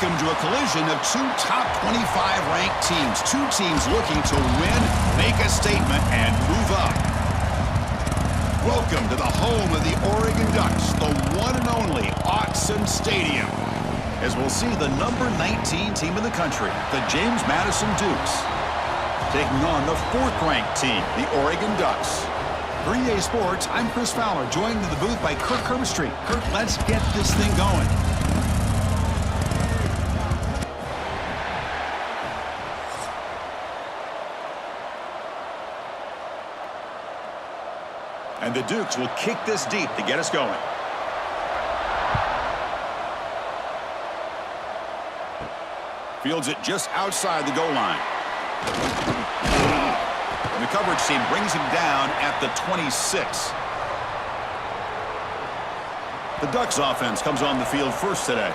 Welcome to a collision of two top 25 ranked teams. Two teams looking to win, make a statement, and move up. Welcome to the home of the Oregon Ducks, the one and only Autzen Stadium. As we'll see the number 19 team in the country, the James Madison Dukes, taking on the fourth-ranked team, the Oregon Ducks. For EA Sports, I'm Chris Fowler, joined in the booth by Kirk Herbstreit. Kirk, let's get this thing going. And the Dukes will kick this deep to get us going. Fields it just outside the goal line. And the coverage team brings him down at the 26. The Ducks offense comes on the field first today.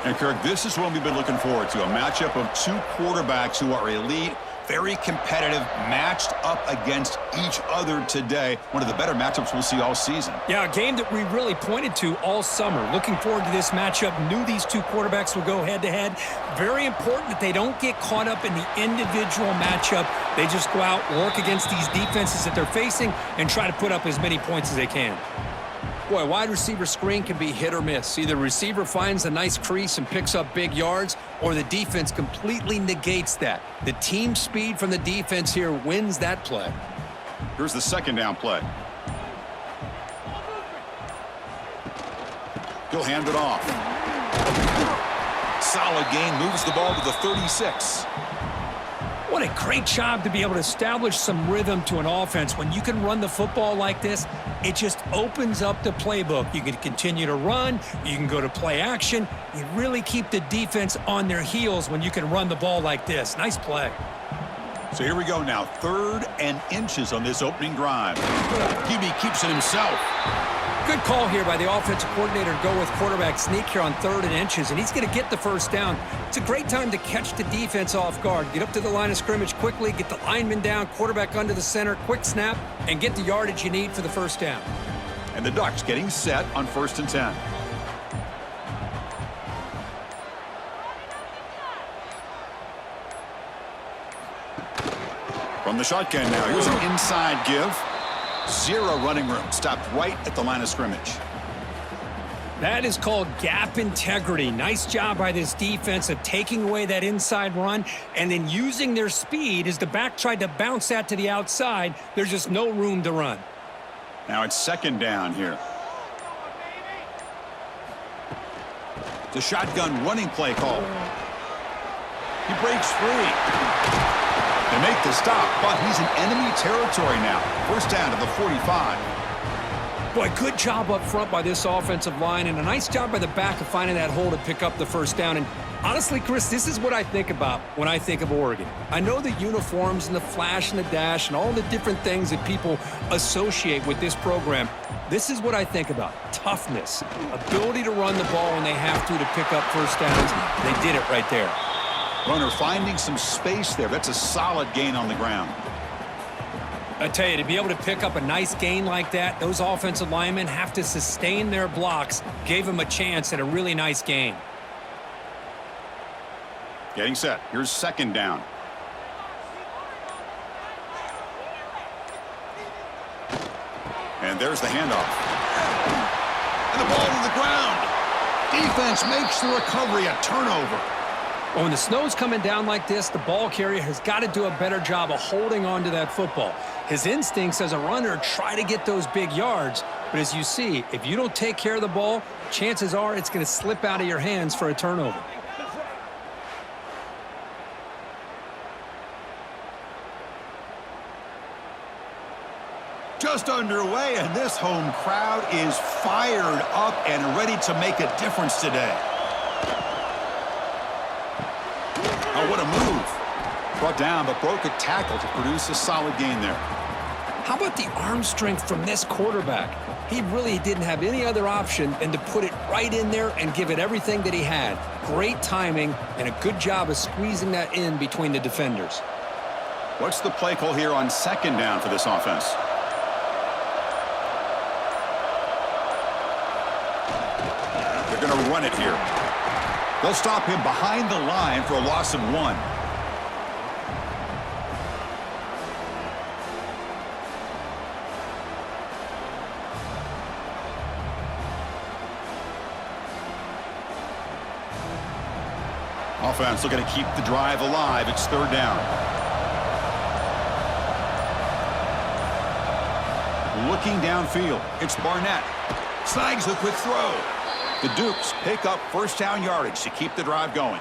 And Kirk, this is what we've been looking forward to, a matchup of two quarterbacks who are elite, very competitive, matched up against each other today. One of the better matchups we'll see all season. Yeah, a game that we really pointed to all summer. Looking forward to this matchup. Knew these two quarterbacks would go head-to-head. Very important that they don't get caught up in the individual matchup. They just go out, work against these defenses that they're facing, and try to put up as many points as they can. Boy, wide receiver screen can be hit or miss. Either receiver finds a nice crease and picks up big yards, or the defense completely negates that. The team speed from the defense here wins that play. Here's the second down play. He'll hand it off. Solid gain, moves the ball to the 36. What a great job to be able to establish some rhythm to an offense. When you can run the football like this, it just opens up the playbook. You can continue to run. You can go to play action. You really keep the defense on their heels when you can run the ball like this. Nice play. So here we go now. 3rd and inches on this opening drive. QB keeps it himself. Good call here by the offensive coordinator to go with quarterback sneak here on 3rd and inches, and he's going to get the first down. It's a great time to catch the defense off guard. Get up to the line of scrimmage quickly, get the lineman down, quarterback under the center, quick snap, and get the yardage you need for the first down. And the Ducks getting set on 1st and 10. From the shotgun now, here's an inside give. Zero running room. Stopped right at the line of scrimmage. That is called gap integrity. Nice job by this defense of taking away that inside run and then using their speed as the back tried to bounce that to the outside. There's just no room to run. Now it's 2nd down here. The shotgun running play call. He breaks free. They make the stop, but he's in enemy territory now. First down to the 45. Boy, good job up front by this offensive line, and a nice job by the back of finding that hole to pick up the first down. And honestly, Chris, this is what I think about when I think of Oregon. I know the uniforms and the flash and the dash and all the different things that people associate with this program. This is what I think about. Toughness, ability to run the ball when they have to pick up first downs. They did it right there. Runner finding some space there. That's a solid gain on the ground. I tell you, to be able to pick up a nice gain like that, those offensive linemen have to sustain their blocks. Gave them a chance at a really nice gain. Getting set. Here's 2nd down. And there's the handoff. And the ball to the ground. Defense makes the recovery a turnover. Well, when the snow's coming down like this, the ball carrier has got to do a better job of holding on to that football. His instincts as a runner try to get those big yards, but as you see, if you don't take care of the ball, chances are it's going to slip out of your hands for a turnover. Just underway, and this home crowd is fired up and ready to make a difference today. Oh, what a move. Brought down, but broke a tackle to produce a solid gain there. How about the arm strength from this quarterback? He really didn't have any other option than to put it right in there and give it everything that he had. Great timing and a good job of squeezing that in between the defenders. What's the play call here on 2nd down for this offense? They're going to run it here. They'll stop him behind the line for a loss of 1. Offense looking to keep the drive alive. It's 3rd down. Looking downfield, it's Barnett. Snags the quick throw. The Dukes pick up 1st down yardage to keep the drive going.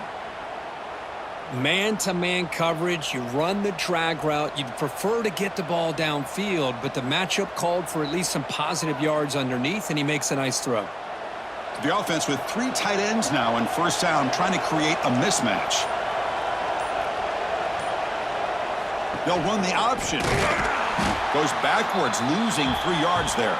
Man-to-man coverage, you run the drag route. You'd prefer to get the ball downfield, but the matchup called for at least some positive yards underneath, and he makes a nice throw. The offense with 3 tight ends now on 1st down, trying to create a mismatch. They'll run the option. Goes backwards, losing 3 yards there.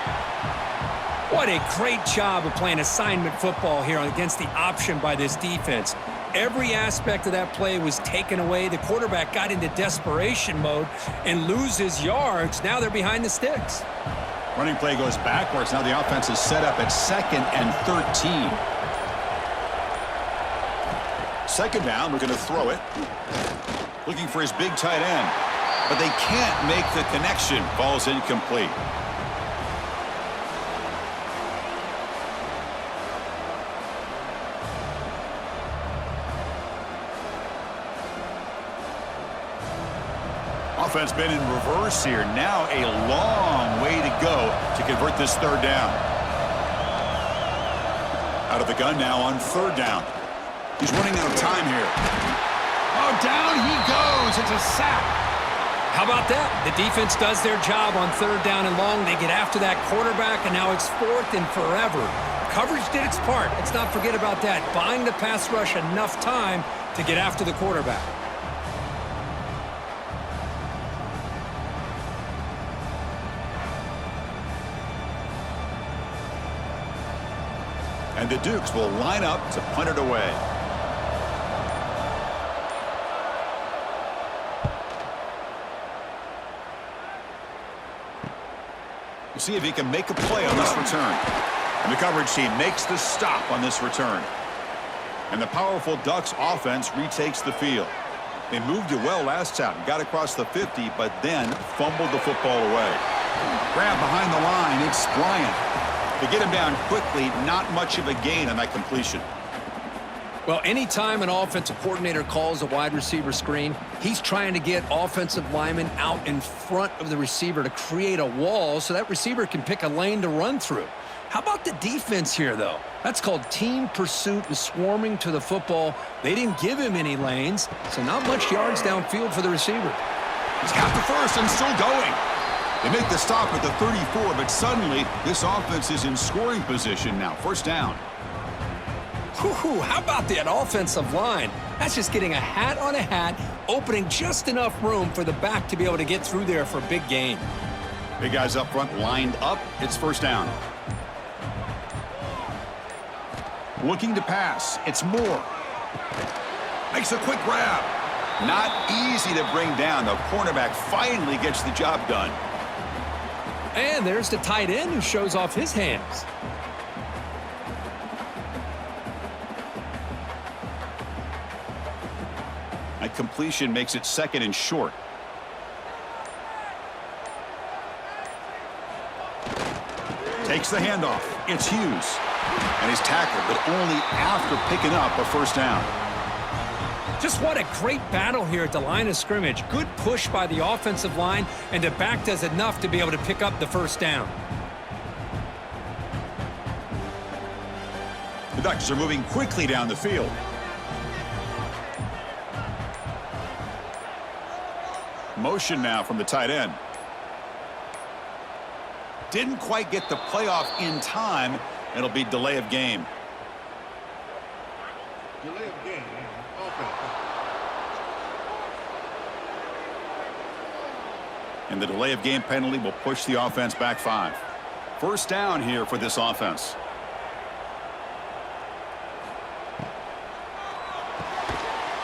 What a great job of playing assignment football here against the option by this defense. Every aspect of that play was taken away. The quarterback got into desperation mode and loses yards. Now they're behind the sticks. Running play goes backwards. Now the offense is set up at 2nd and 13. 2nd down, we're going to throw it. Looking for his big tight end. But they can't make the connection. Ball's incomplete. Offense been in reverse here. Now a long way to go to convert this 3rd down. Out of the gun now on 3rd down. He's running out of time here. Oh, down he goes. It's a sack. How about that? The defense does their job on 3rd down and long. They get after that quarterback, and now it's 4th and forever. Coverage did its part. Let's not forget about that. Buying the pass rush enough time to get after the quarterback. And the Dukes will line up to punt it away. We'll see if he can make a play on this return. And the coverage team makes the stop on this return. And the powerful Ducks offense retakes the field. They moved it well last time, got across the 50, but then fumbled the football away. Grab behind the line, it's Bryant. To get him down quickly, not much of a gain on that completion. Well, anytime an offensive coordinator calls a wide receiver screen, he's trying to get offensive linemen out in front of the receiver to create a wall so that receiver can pick a lane to run through. How about the defense here, though? That's called team pursuit and swarming to the football. They didn't give him any lanes, so not much yards downfield for the receiver. He's got the first and still going. They make the stop at the 34, but suddenly this offense is in scoring position now. 1st down. Whew, how about that offensive line? That's just getting a hat on a hat, opening just enough room for the back to be able to get through there for a big gain. Big guys up front lined up. It's 1st down. Looking to pass. It's Moore. Makes a quick grab. Not easy to bring down. The cornerback finally gets the job done. And there's the tight end who shows off his hands. A completion makes it 2nd and short. Takes the handoff. It's Hughes. And he's tackled, but only after picking up a 1st down. Just what a great battle here at the line of scrimmage. Good push by the offensive line, and the back does enough to be able to pick up the 1st down. The Ducks are moving quickly down the field. Motion now from the tight end. Didn't quite get the playoff in time. It'll be delay of game. Delay of game. And the delay of game penalty will push the offense back 5. 1st down here for this offense.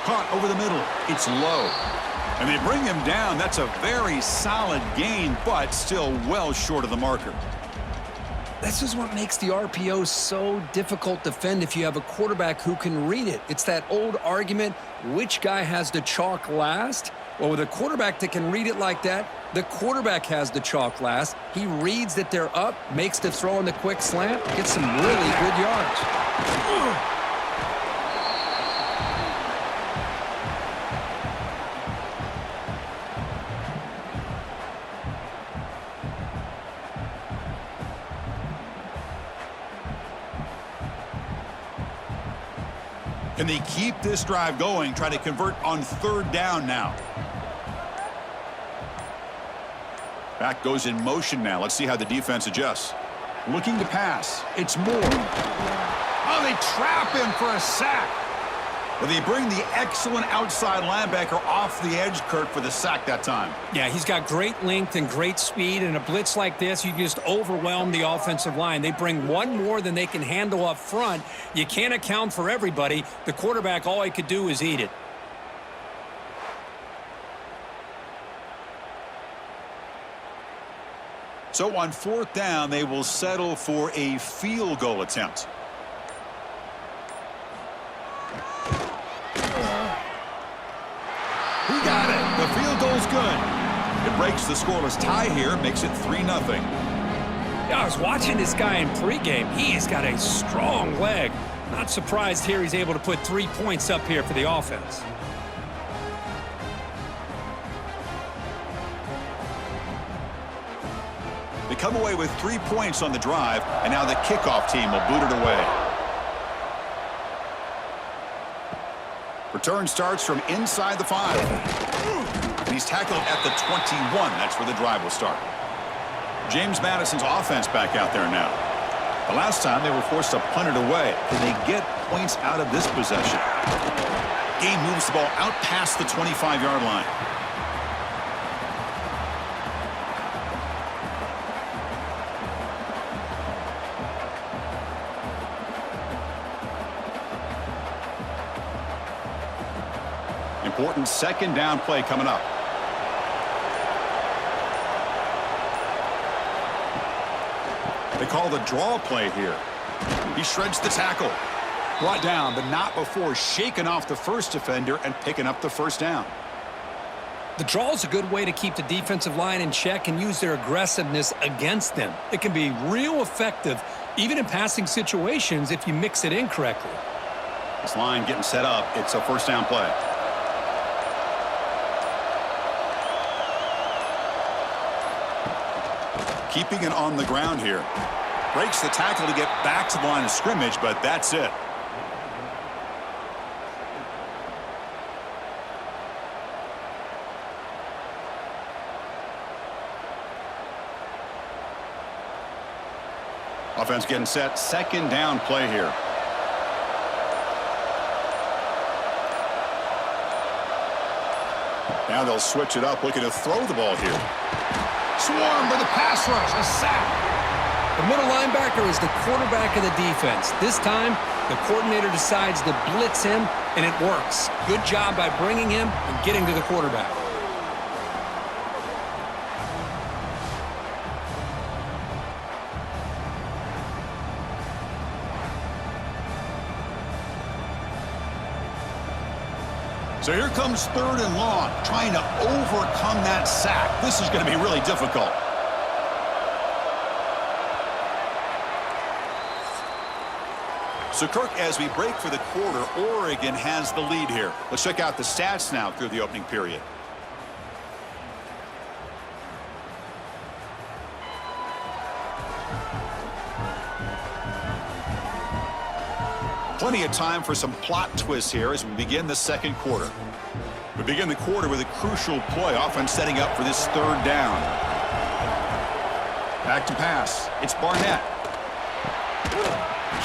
Caught over the middle. It's low. And they bring him down. That's a very solid gain, but still well short of the marker. This is what makes the RPO so difficult to defend if you have a quarterback who can read it. It's that old argument, which guy has the chalk last? Well, with a quarterback that can read it like that, the quarterback has the chalk last. He reads that they're up, makes the throw in the quick slant, gets some really good yards. Can they keep this drive going, try to convert on third down now? Back goes in motion now. Let's see how the defense adjusts. Looking to pass. It's Moore. Oh, they trap him for a sack. But they bring the excellent outside linebacker off the edge, Kurt, for the sack that time. Yeah, he's got great length and great speed. And a blitz like this, you just overwhelm the offensive line. They bring one more than they can handle up front. You can't account for everybody. The quarterback, all he could do is eat it. So on fourth down, they will settle for a field goal attempt. He got it. The field goal's good. It breaks the scoreless tie here, makes it 3-0. Yeah, I was watching this guy in pregame. He's got a strong leg. Not surprised here he's able to put 3 points up here for the offense. They come away with 3 points on the drive, and now the kickoff team will boot it away. Return starts from inside the 5. And he's tackled at the 21. That's where the drive will start. James Madison's offense back out there now. The last time they were forced to punt it away. Can they get points out of this possession? Game moves the ball out past the 25-yard line. Important second down play coming up. They call the draw play here. He shreds the tackle. Brought down, but not before shaking off the first defender and picking up the first down. The draw is a good way to keep the defensive line in check and use their aggressiveness against them. It can be real effective, even in passing situations, if you mix it in correctly. This line getting set up. It's a first down play. Keeping it on the ground here. Breaks the tackle to get back to the line of scrimmage, but that's it. Offense getting set. Second down play here. Now they'll switch it up, looking to throw the ball here. Swarm with a pass rush, a sack. The middle linebacker is the quarterback of the defense. This time, the coordinator decides to blitz him, and it works. Good job by bringing him and getting to the quarterback. So here comes third and long, trying to overcome that sack. This is going to be really difficult. So, Kirk, as we break for the quarter, Oregon has the lead here. Let's check out the stats now through the opening period. Plenty of time for some plot twists here as we begin the second quarter. We begin the quarter with a crucial play, offense setting up for this third down. Back to pass. It's Barnett.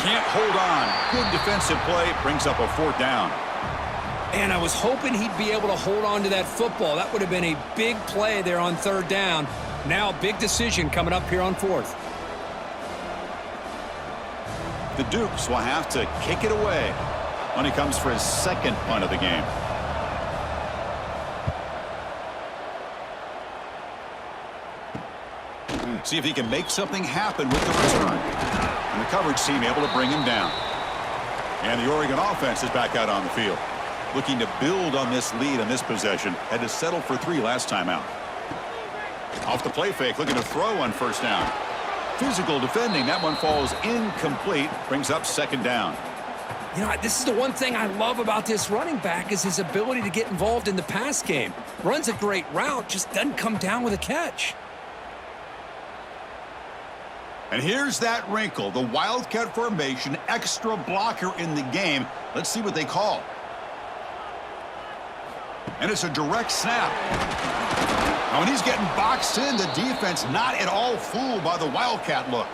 Can't hold on. Good defensive play. Brings up a fourth down. And I was hoping he'd be able to hold on to that football. That would have been a big play there on third down. Now a big decision coming up here on fourth. The Dukes will have to kick it away when he comes for his second punt of the game. see if he can make something happen with the return. And the coverage team able to bring him down. And the Oregon offense is back out on the field, looking to build on this lead on this possession. Had to settle for 3 last time out. Off the play fake, looking to throw on first down. Physical defending. That one falls incomplete. Brings up second down. You know, this is the one thing I love about this running back is his ability to get involved in the pass game. Runs a great route, just doesn't come down with a catch. And here's that wrinkle. The Wildcat formation, extra blocker in the game. Let's see what they call. And it's a direct snap. Now, when he's getting boxed in, the defense not at all fooled by the Wildcat look.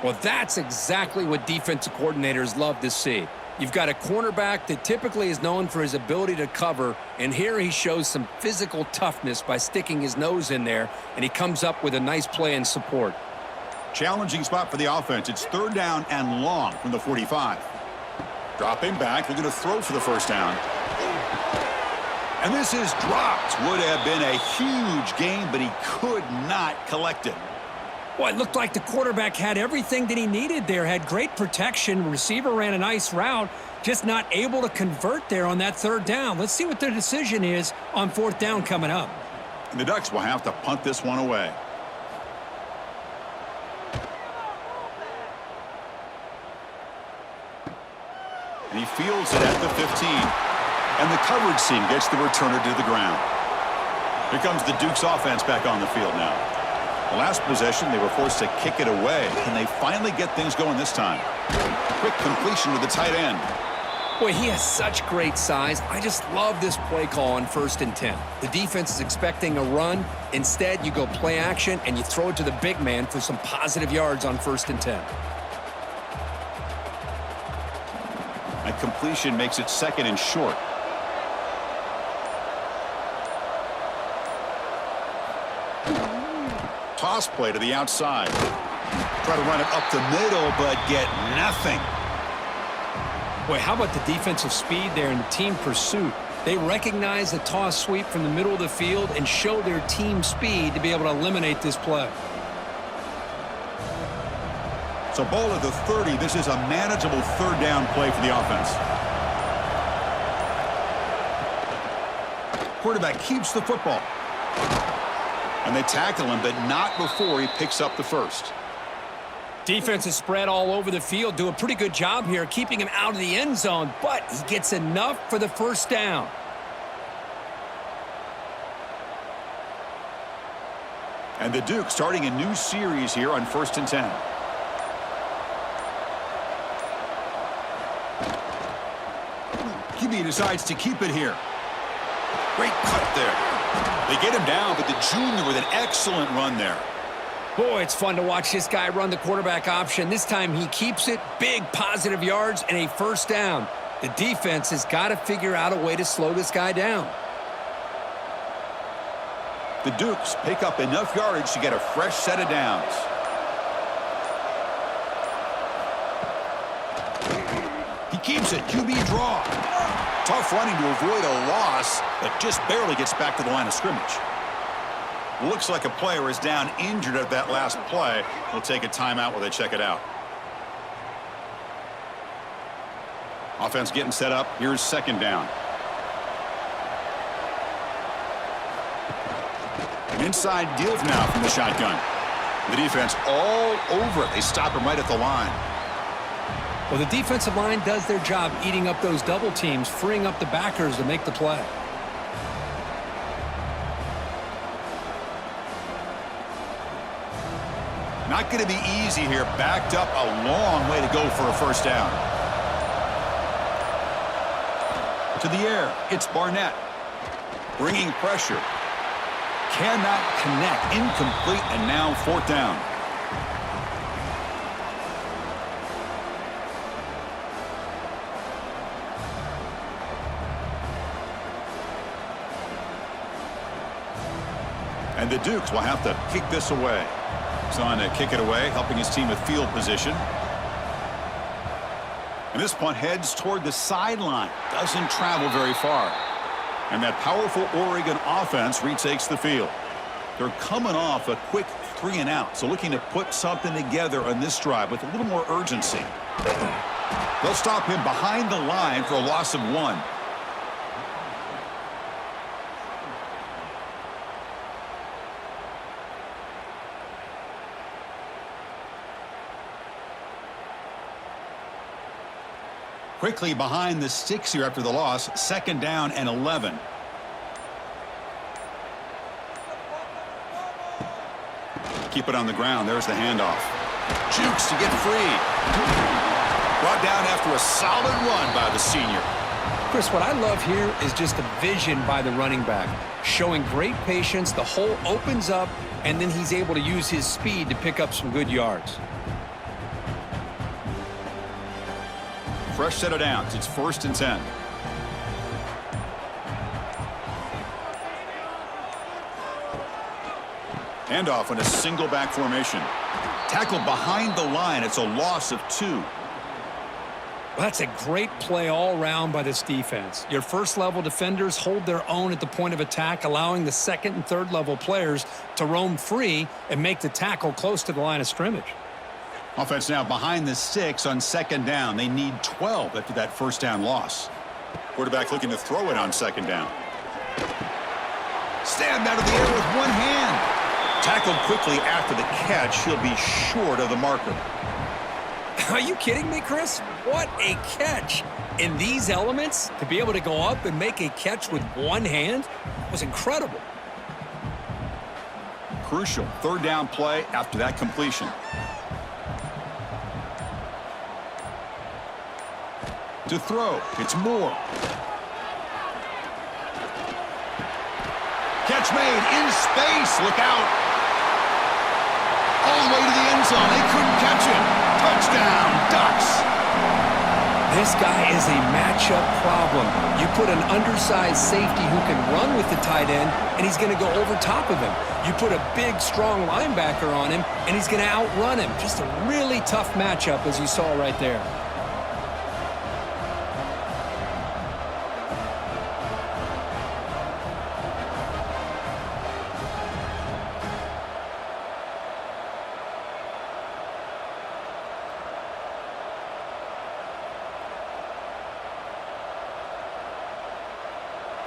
Well, that's exactly what defensive coordinators love to see. You've got a cornerback that typically is known for his ability to cover, and here he shows some physical toughness by sticking his nose in there, and he comes up with a nice play in support. Challenging spot for the offense. It's third down and long from the 45. Dropping back, looking to throw for the first down. And this is dropped. Would have been a huge gain, but he could not collect it. Well, it looked like the quarterback had everything that he needed there, had great protection. Receiver ran a nice route, just not able to convert there on that third down. Let's see what their decision is on fourth down coming up. And the Ducks will have to punt this one away. And he fields it at the 15. And the coverage team gets the returner to the ground. Here comes the Duke's offense back on the field now. The last possession, they were forced to kick it away. Can they finally get things going this time? Quick completion to the tight end. Boy, he has such great size. I just love this play call on 1st and 10. The defense is expecting a run. Instead, you go play action, and you throw it to the big man for some positive yards on 1st and 10. And completion makes it second and short. Toss play to the outside. Try to run it up the middle, but get nothing. Boy, how about the defensive speed there and the team pursuit? They recognize the toss sweep from the middle of the field and show their team speed to be able to eliminate this play. So ball at the 30. This is a manageable third down play for the offense. Quarterback keeps the football. And they tackle him, but not before he picks up the first. Defense is spread all over the field. Do a pretty good job here keeping him out of the end zone, but he gets enough for the first down. And the Duke starting a new series here on 1st and 10. QB decides to keep it here. Great cut there. They get him down, but the junior with an excellent run there. Boy, it's fun to watch this guy run the quarterback option. This time he keeps it. Big positive yards and a first down. The defense has got to figure out a way to slow this guy down. The Dukes pick up enough yardage to get a fresh set of downs. He keeps it. QB draw. Tough running to avoid a loss, but just barely gets back to the line of scrimmage. Looks like a player is down injured at that last play. We'll take a timeout while they check it out. Offense getting set up. Here's second down. An inside deal now from the shotgun. The defense all over it. They stop him right at the line. Well, the defensive line does their job eating up those double teams, freeing up the backers to make the play. Not going to be easy here. Backed up a long way to go for a first down. To the air. It's Barnett. Bringing pressure. Cannot connect. Incomplete, and now fourth down. And the Dukes will have to kick this away. He's on to kick it away, helping his team with field position. And this punt heads toward the sideline. Doesn't travel very far. And that powerful Oregon offense retakes the field. They're coming off a quick 3 and out, so looking to put something together on this drive with a little more urgency. They'll stop him behind the line for a loss of 1. Quickly behind the sticks here after the loss. 2nd down and 11. Keep it on the ground. There's the handoff. Jukes to get free. Brought down after a solid run by the senior. Chris, what I love here is just the vision by the running back. Showing great patience. The hole opens up, and then he's able to use his speed to pick up some good yards. Fresh set of downs. It's 1st and 10. Handoff in a single back formation. Tackled behind the line. It's a loss of 2. Well, that's a great play all around by this defense. Your first-level defenders hold their own at the point of attack, allowing the 2nd and 3rd-level players to roam free and make the tackle close to the line of scrimmage. Offense now behind the sticks on 2nd down. They need 12 after that 1st down loss. Quarterback looking to throw it on 2nd down. Stabbed out of the air with one hand. Tackled quickly after the catch. He'll be short of the marker. Are you kidding me, Chris? What a catch. In these elements, to be able to go up and make a catch with one hand was incredible. Crucial 3rd down play after that completion. To throw, it's Moore. Catch made in space. Look out. All the way to the end zone. They couldn't catch him. Touchdown, Ducks. This guy is a matchup problem. You put an undersized safety who can run with the tight end, and he's going to go over top of him. You put a big, strong linebacker on him, and he's going to outrun him. Just a really tough matchup, as you saw right there.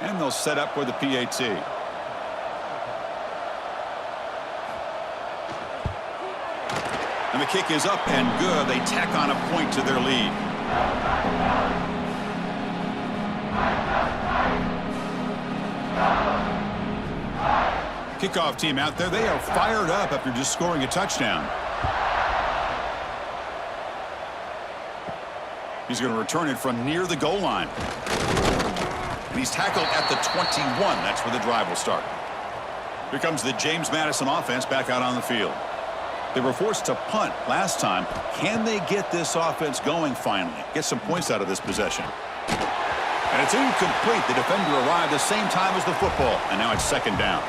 And they'll set up for the PAT. And the kick is up and good. They tack on a point to their lead. Kickoff team out there. They are fired up after just scoring a touchdown. He's going to return it from near the goal line. And he's tackled at the 21. That's where the drive will start. Here comes the James Madison offense back out on the field. They were forced to punt last time. Can they get this offense going finally? Get some points out of this possession. And it's incomplete. The defender arrived the same time as the football. And now it's 2nd down.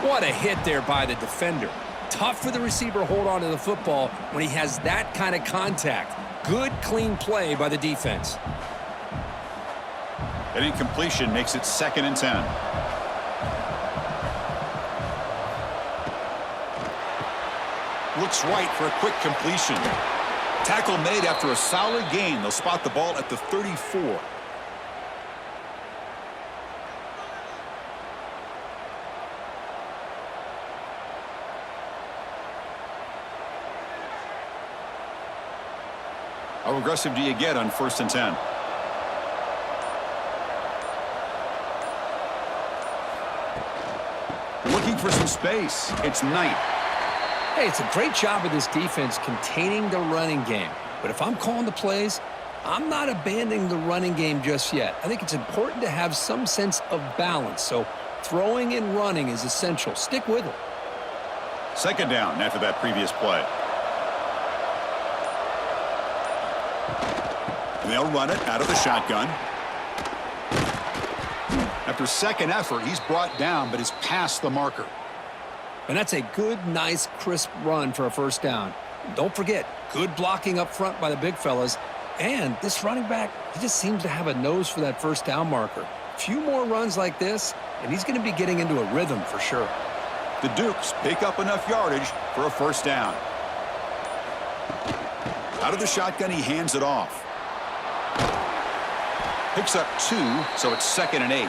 What a hit there by the defender. Tough for the receiver to hold on to the football when he has that kind of contact. Good, clean play by the defense. An incompletion makes it 2nd and 10. Looks right for a quick completion. Tackle made after a solid gain. They'll spot the ball at the 34. How aggressive do you get on 1st and 10? Looking for some space. It's Knight. Hey, it's a great job of this defense containing the running game. But if I'm calling the plays, I'm not abandoning the running game just yet. I think it's important to have some sense of balance. So throwing and running is essential. Stick with it. 2nd down after that previous play. They'll run it out of the shotgun. After 2nd effort, he's brought down, but is past the marker. And that's a good, nice, crisp run for a 1st down. Don't forget, good blocking up front by the big fellas. And this running back, he just seems to have a nose for that 1st down marker. A few more runs like this, and he's going to be getting into a rhythm for sure. The Dukes pick up enough yardage for a first down. Out of the shotgun, he hands it off. Picks up 2, so it's 2nd and 8.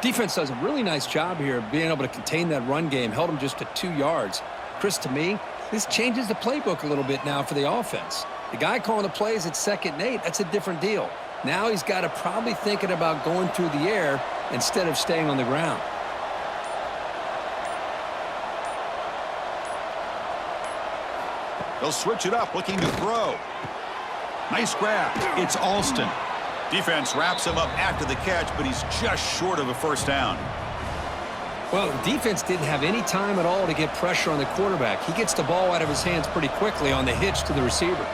Defense does a really nice job here of being able to contain that run game. Held him just to 2 yards. Chris, to me, this changes the playbook a little bit now for the offense. The guy calling the plays at 2nd and 8, that's a different deal. Now he's got to probably thinking about going through the air instead of staying on the ground. They'll switch it up, looking to throw. Nice grab. It's Alston. Defense wraps him up after the catch, but he's just short of a first down. Well, the defense didn't have any time at all to get pressure on the quarterback. He gets the ball out of his hands pretty quickly on the hitch to the receiver.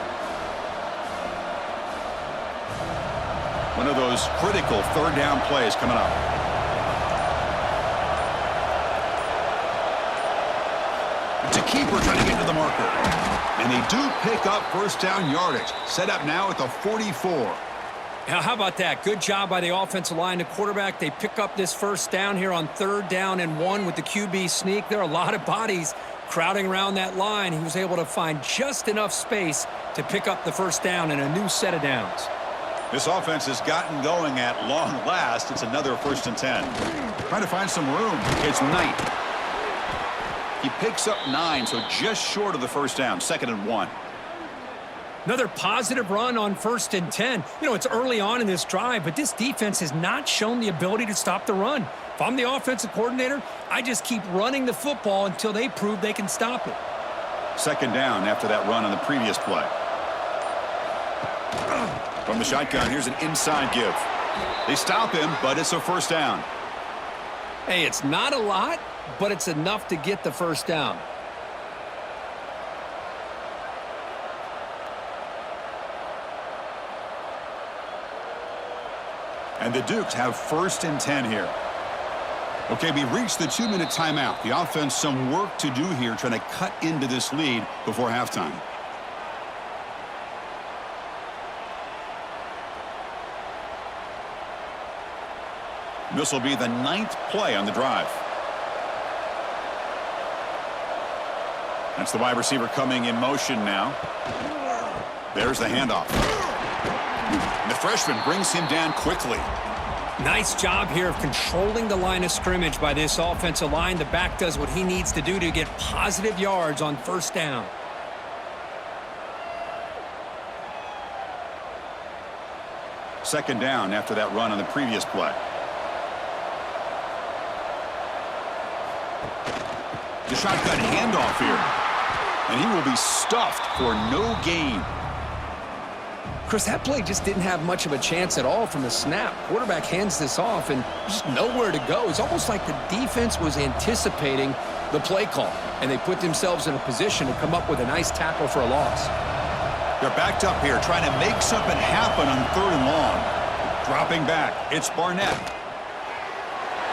One of those critical third down plays coming up. It's a keeper trying to get to the marker. And they do pick up first down yardage. Set up now at the 44. Now, how about that? Good job by the offensive line. The quarterback, they pick up this first down here on 3rd down and 1 with the QB sneak. There are a lot of bodies crowding around that line. He was able to find just enough space to pick up the first down in a new set of downs. This offense has gotten going at long last. It's another 1st and 10. Trying to find some room. It's Knight. He picks up 9, so just short of the first down. 2nd and 1. Another positive run on 1st and 10. You know, it's early on in this drive, but this defense has not shown the ability to stop the run. If I'm the offensive coordinator, I just keep running the football until they prove they can stop it. 2nd down after that run on the previous play. From the shotgun, here's an inside give. They stop him, but it's a first down. Hey, it's not a lot, but it's enough to get the first down. And the Dukes have 1st and 10 here. Okay, we reached the 2-minute timeout. The offense some work to do here trying to cut into this lead before halftime. This will be the 9th play on the drive. That's the wide receiver coming in motion now. There's the handoff. And the freshman brings him down quickly. Nice job here of controlling the line of scrimmage by this offensive line. The back does what he needs to do to get positive yards on first down. Second down after that run on the previous play. The shotgun handoff here. And he will be stuffed for no gain. Chris, that play just didn't have much of a chance at all from the snap. Quarterback hands this off and just nowhere to go. It's almost like the defense was anticipating the play call, and they put themselves in a position to come up with a nice tackle for a loss. They're backed up here trying to make something happen on 3rd and long. Dropping back, it's Barnett.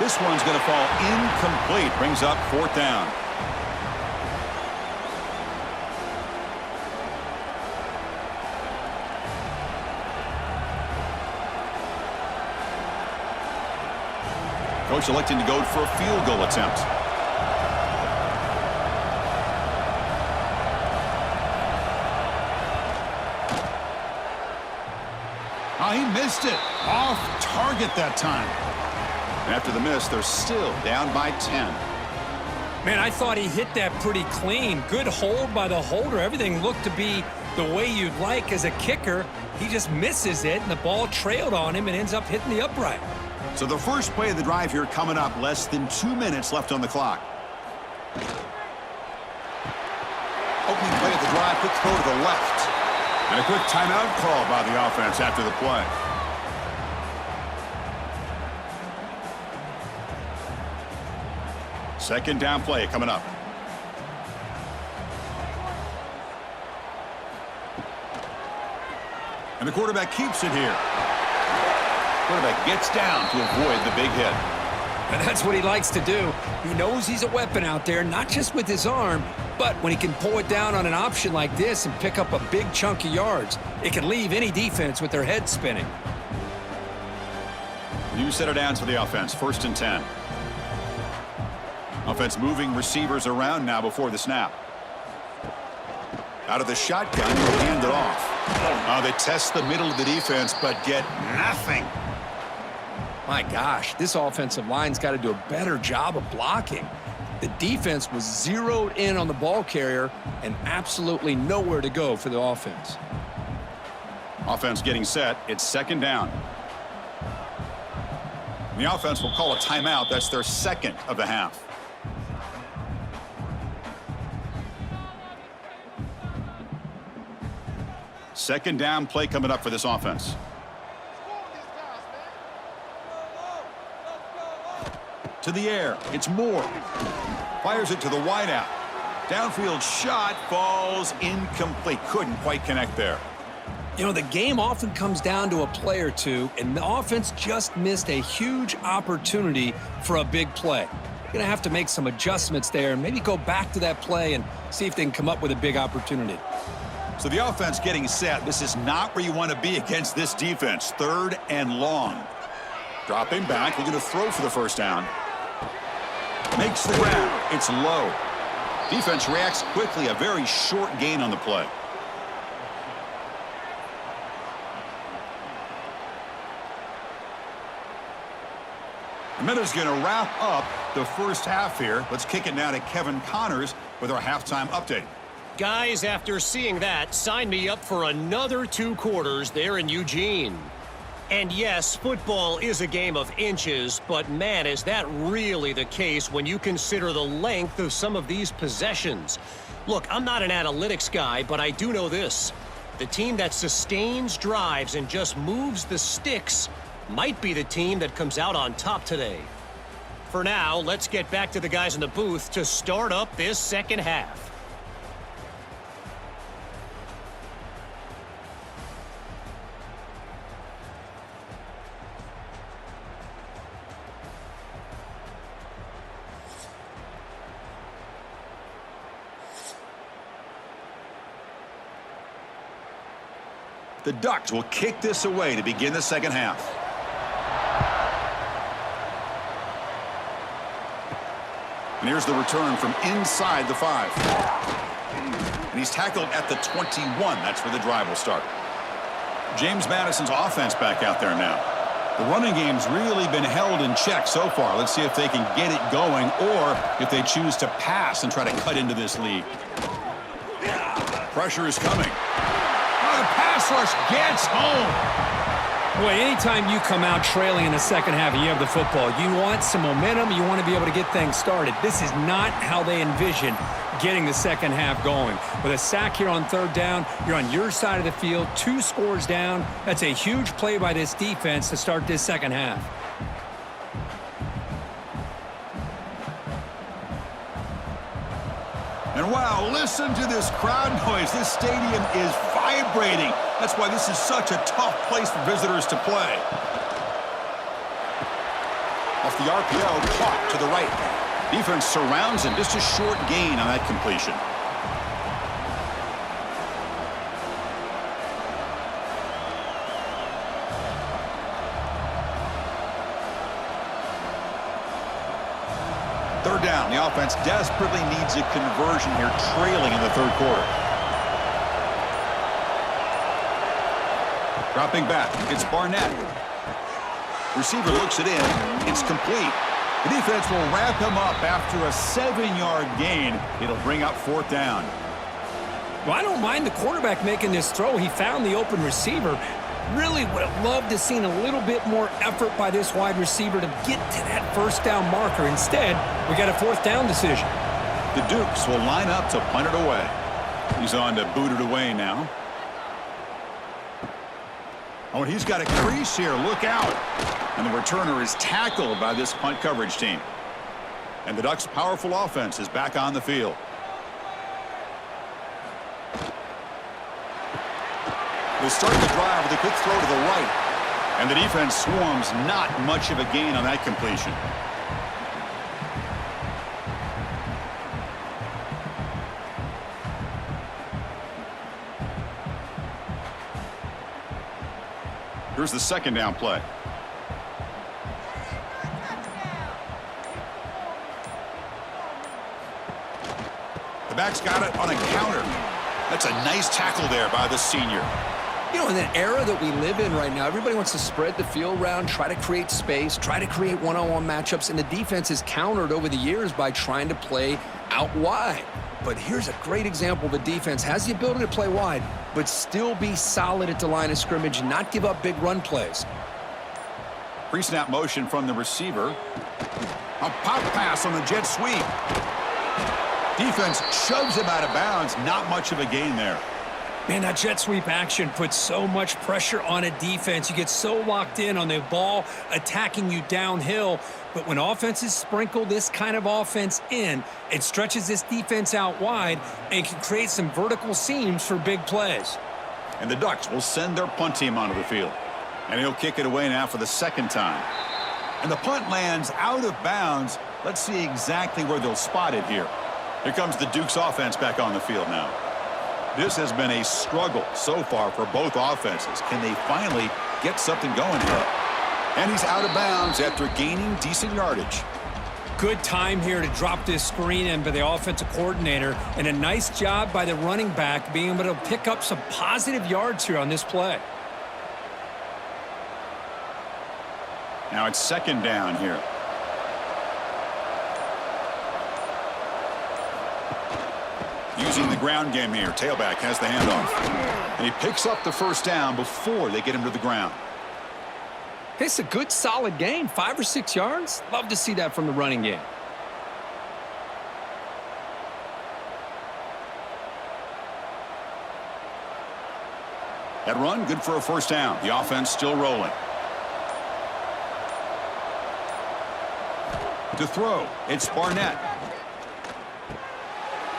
This one's going to fall incomplete. Brings up 4th down. Coach electing to go for a field goal attempt. Oh, he missed it. Off target that time. After the miss, they're still down by 10. Man, I thought he hit that pretty clean. Good hold by the holder. Everything looked to be the way you'd like as a kicker. He just misses it, and the ball trailed on him and ends up hitting the upright. So the first play of the drive here coming up. Less than 2 minutes left on the clock. Opening play of the drive, quick throw to the left. And a quick timeout call by the offense after the play. Second down play coming up. And the quarterback keeps it here. Quarterback gets down to avoid the big hit. And that's what he likes to do. He knows he's a weapon out there, not just with his arm, but when he can pull it down on an option like this and pick up a big chunk of yards, it can leave any defense with their head spinning. New set of downs for the offense. 1st and 10. Offense moving receivers around now before the snap. Out of the shotgun, he'll hand it off. They test the middle of the defense, but get nothing. My gosh, this offensive line's got to do a better job of blocking. The defense was zeroed in on the ball carrier and absolutely nowhere to go for the offense. Offense getting set. It's second down. The offense will call a timeout. That's their second of the half. Second down play coming up for this offense. To the air. It's Moore. Fires it to the wideout. Downfield shot falls incomplete. Couldn't quite connect there. You know, the game often comes down to a play or two, and the offense just missed a huge opportunity for a big play. You're going to have to make some adjustments there and maybe go back to that play and see if they can come up with a big opportunity. So the offense getting set. This is not where you want to be against this defense. Third and long. Dropping back. They're going to throw for the first down. Makes the grab. It's low. Defense reacts quickly. A very short gain on the play. The minute's going to wrap up the first half here. Let's kick it now to Kevin Connors with our halftime update. Guys, after seeing that, sign me up for another 2 quarters there in Eugene. And yes, football is a game of inches, but man, is that really the case when you consider the length of some of these possessions. Look, I'm not an analytics guy, but I do know this. The team that sustains drives and just moves the sticks might be the team that comes out on top today. For now, let's get back to the guys in the booth to start up this second half. The Ducks will kick this away to begin the second half. And here's the return from inside the 5. And he's tackled at the 21. That's where the drive will start. James Madison's offense back out there now. The running game's really been held in check so far. Let's see if they can get it going or if they choose to pass and try to cut into this lead. Pressure is coming. The pass rush gets home. Boy, anytime you come out trailing in the second half and you have the football, you want some momentum. You want to be able to get things started. This is not how they envision getting the second half going. With a sack here on third down, you're on your side of the field, 2 scores down. That's a huge play by this defense to start this second half. And wow, listen to this crowd noise. This stadium is vibrating. That's why this is such a tough place for visitors to play. Off the RPO, caught to the right. Defense surrounds him. Just a short gain on that completion. Third down. The offense desperately needs a conversion here, trailing in the third quarter. Dropping back. It's Barnett. Receiver looks it in. It's complete. The defense will wrap him up after a 7-yard gain. It'll bring up fourth down. Well, I don't mind the quarterback making this throw. He found the open receiver. Really would have loved to have seen a little bit more effort by this wide receiver to get to that first down marker. Instead, we got a fourth down decision. The Dukes will line up to punt it away. He's on to boot it away now. Oh, and he's got a crease here. Look out. And the returner is tackled by this punt coverage team. And the Ducks' powerful offense is back on the field. They start the drive with a quick throw to the right. And the defense swarms. Not much of a gain on that completion. Here's the second down play. quarterback's got it on a counter. That's a nice tackle there by the senior. You know, in the era that we live in right now, everybody wants to spread the field around, try to create space, try to create one-on-one matchups, and the defense has countered over the years by trying to play out wide. But here's a great example. The defense has the ability to play wide, but still be solid at the line of scrimmage and not give up big run plays. Pre-snap motion from the receiver. A pop pass on the jet sweep. Defense shoves him out of bounds. Not much of a gain there. Man, that jet sweep action puts so much pressure on a defense. You get so locked in on the ball attacking you downhill. But when offenses sprinkle this kind of offense in, it stretches this defense out wide and can create some vertical seams for big plays. And the Ducks will send their punt team onto the field. And he'll kick it away now for the second time. And the punt lands out of bounds. Let's see exactly where they'll spot it here. Here comes the Duke's offense back on the field now. This has been a struggle so far for both offenses. Can they finally get something going here? And he's out of bounds after gaining decent yardage. Good time here to drop this screen in by the offensive coordinator, and a nice job by the running back being able to pick up some positive yards here on this play. Now it's second down here. Using the ground game here. Tailback has the handoff. And he picks up the first down before they get him to the ground. It's a good, solid game. 5 or 6 yards. Love to see that from the running game. That run, good for a first down. The offense still rolling. To throw, it's Barnett.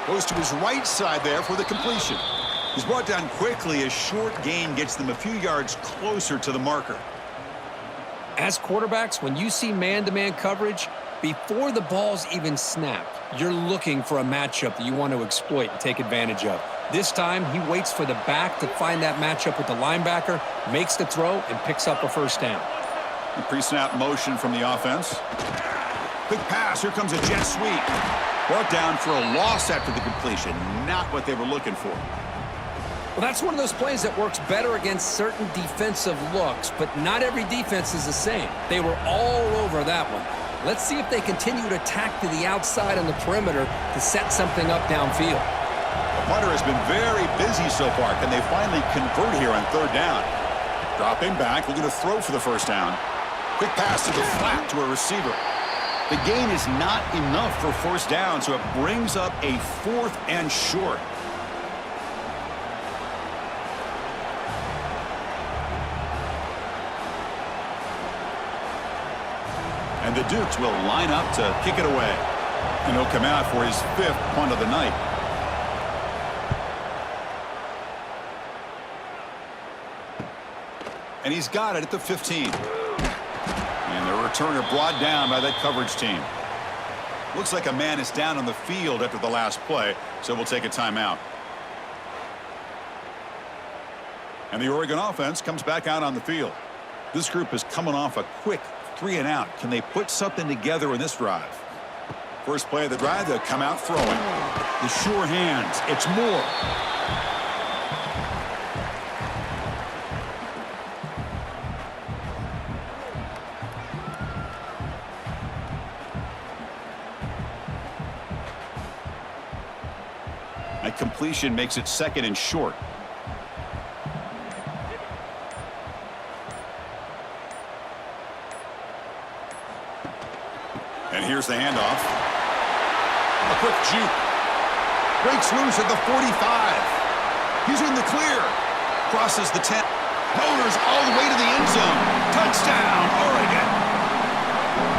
Goes to his right side there for the completion. He's brought down quickly. A short gain gets them a few yards closer to the marker. As quarterbacks, when you see man-to-man coverage, before the ball's even snapped, you're looking for a matchup that you want to exploit and take advantage of. This time, he waits for the back to find that matchup with the linebacker, makes the throw, and picks up a first down. The pre-snap motion from the offense. Quick pass. Here comes a jet sweep. Brought down for a loss after the completion. Not what they were looking for. Well, that's one of those plays that works better against certain defensive looks, but not every defense is the same. They were all over that one. Let's see if they continue to attack to the outside on the perimeter to set something up downfield. The punter has been very busy so far. Can they finally convert here on third down? Dropping back, looking to throw for the first down. Quick pass to the flat to a receiver. The gain is not enough for first down, so it brings up a 4th and short. And the Dukes will line up to kick it away. And he'll come out for his 5th punt of the night. And he's got it at the 15. And the returner brought down by that coverage team. Looks like a man is down on the field after the last play, so we'll take a timeout. And the Oregon offense comes back out on the field. This group is coming off a quick 3-and-out. Can they put something together in this drive? First play of the drive, they'll come out throwing. The sure hands. It's Moore. A completion makes it 2nd and short. And here's the handoff. A quick juke. Breaks loose at the 45. He's in the clear. Crosses the 10. Motors all the way to the end zone. Touchdown, Oregon.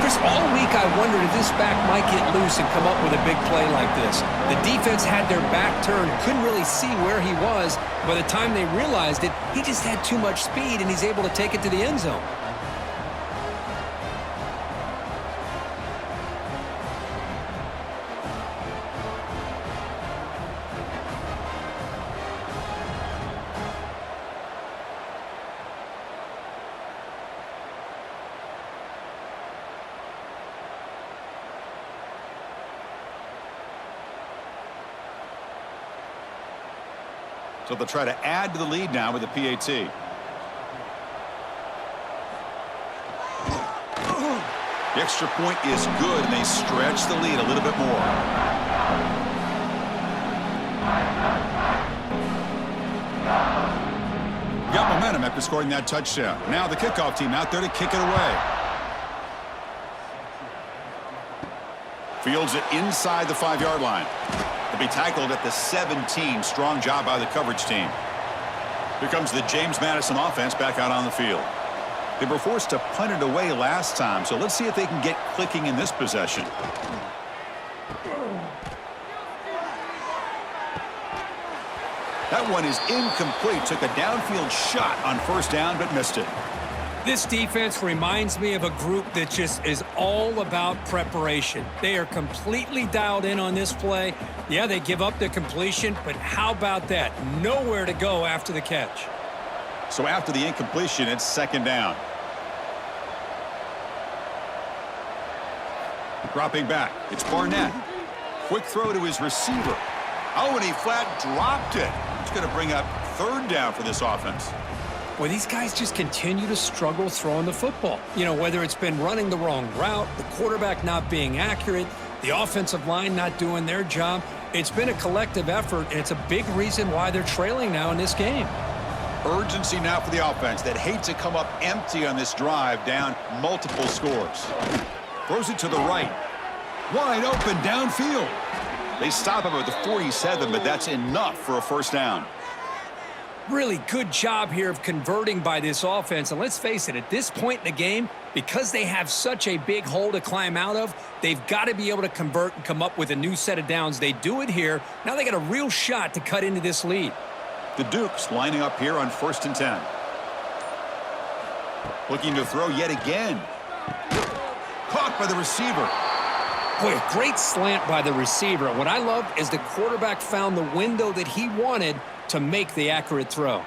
Chris, all week I wondered if this back might get loose and come up with a big play like this. The defense had their back turned, couldn't really see where he was. By the time they realized it, he just had too much speed, and he's able to take it to the end zone. So they'll try to add to the lead now with the PAT. The extra point is good, and they stretch the lead a little bit more. Got momentum after scoring that touchdown. Now the kickoff team out there to kick it away. Fields it inside the 5-yard line. They'll be tackled at the 17. Strong job by the coverage team. Here comes the James Madison offense back out on the field. They were forced to punt it away last time, so let's see if they can get clicking in this possession. That one is incomplete. Took a downfield shot on first down, but missed it. This defense reminds me of a group that just is all about preparation. They are completely dialed in on this play. Yeah, they give up the completion, but how about that? Nowhere to go after the catch. So after the incompletion, it's second down. Dropping back, it's Barnett. Quick throw to his receiver. Oh, and he flat dropped it. It's going to bring up third down for this offense. Well, these guys just continue to struggle throwing the football. You know, whether it's been running the wrong route, the quarterback not being accurate, the offensive line not doing their job. It's been a collective effort, and it's a big reason why they're trailing now in this game. Urgency now for the offense that hates to come up empty on this drive, down multiple scores. Throws it to the right. Wide open downfield. They stop him at the 47, but that's enough for a first down. Really good job here of converting by this offense. And let's face it, at this point in the game, because they have such a big hole to climb out of, they've got to be able to convert and come up with a new set of downs. They do it here. Now they got a real shot to cut into this lead. The Dukes lining up here on 1st and 10. Looking to throw yet again. Caught by the receiver. Boy, a great slant by the receiver. What I love is the quarterback found the window that he wanted to make the accurate throw.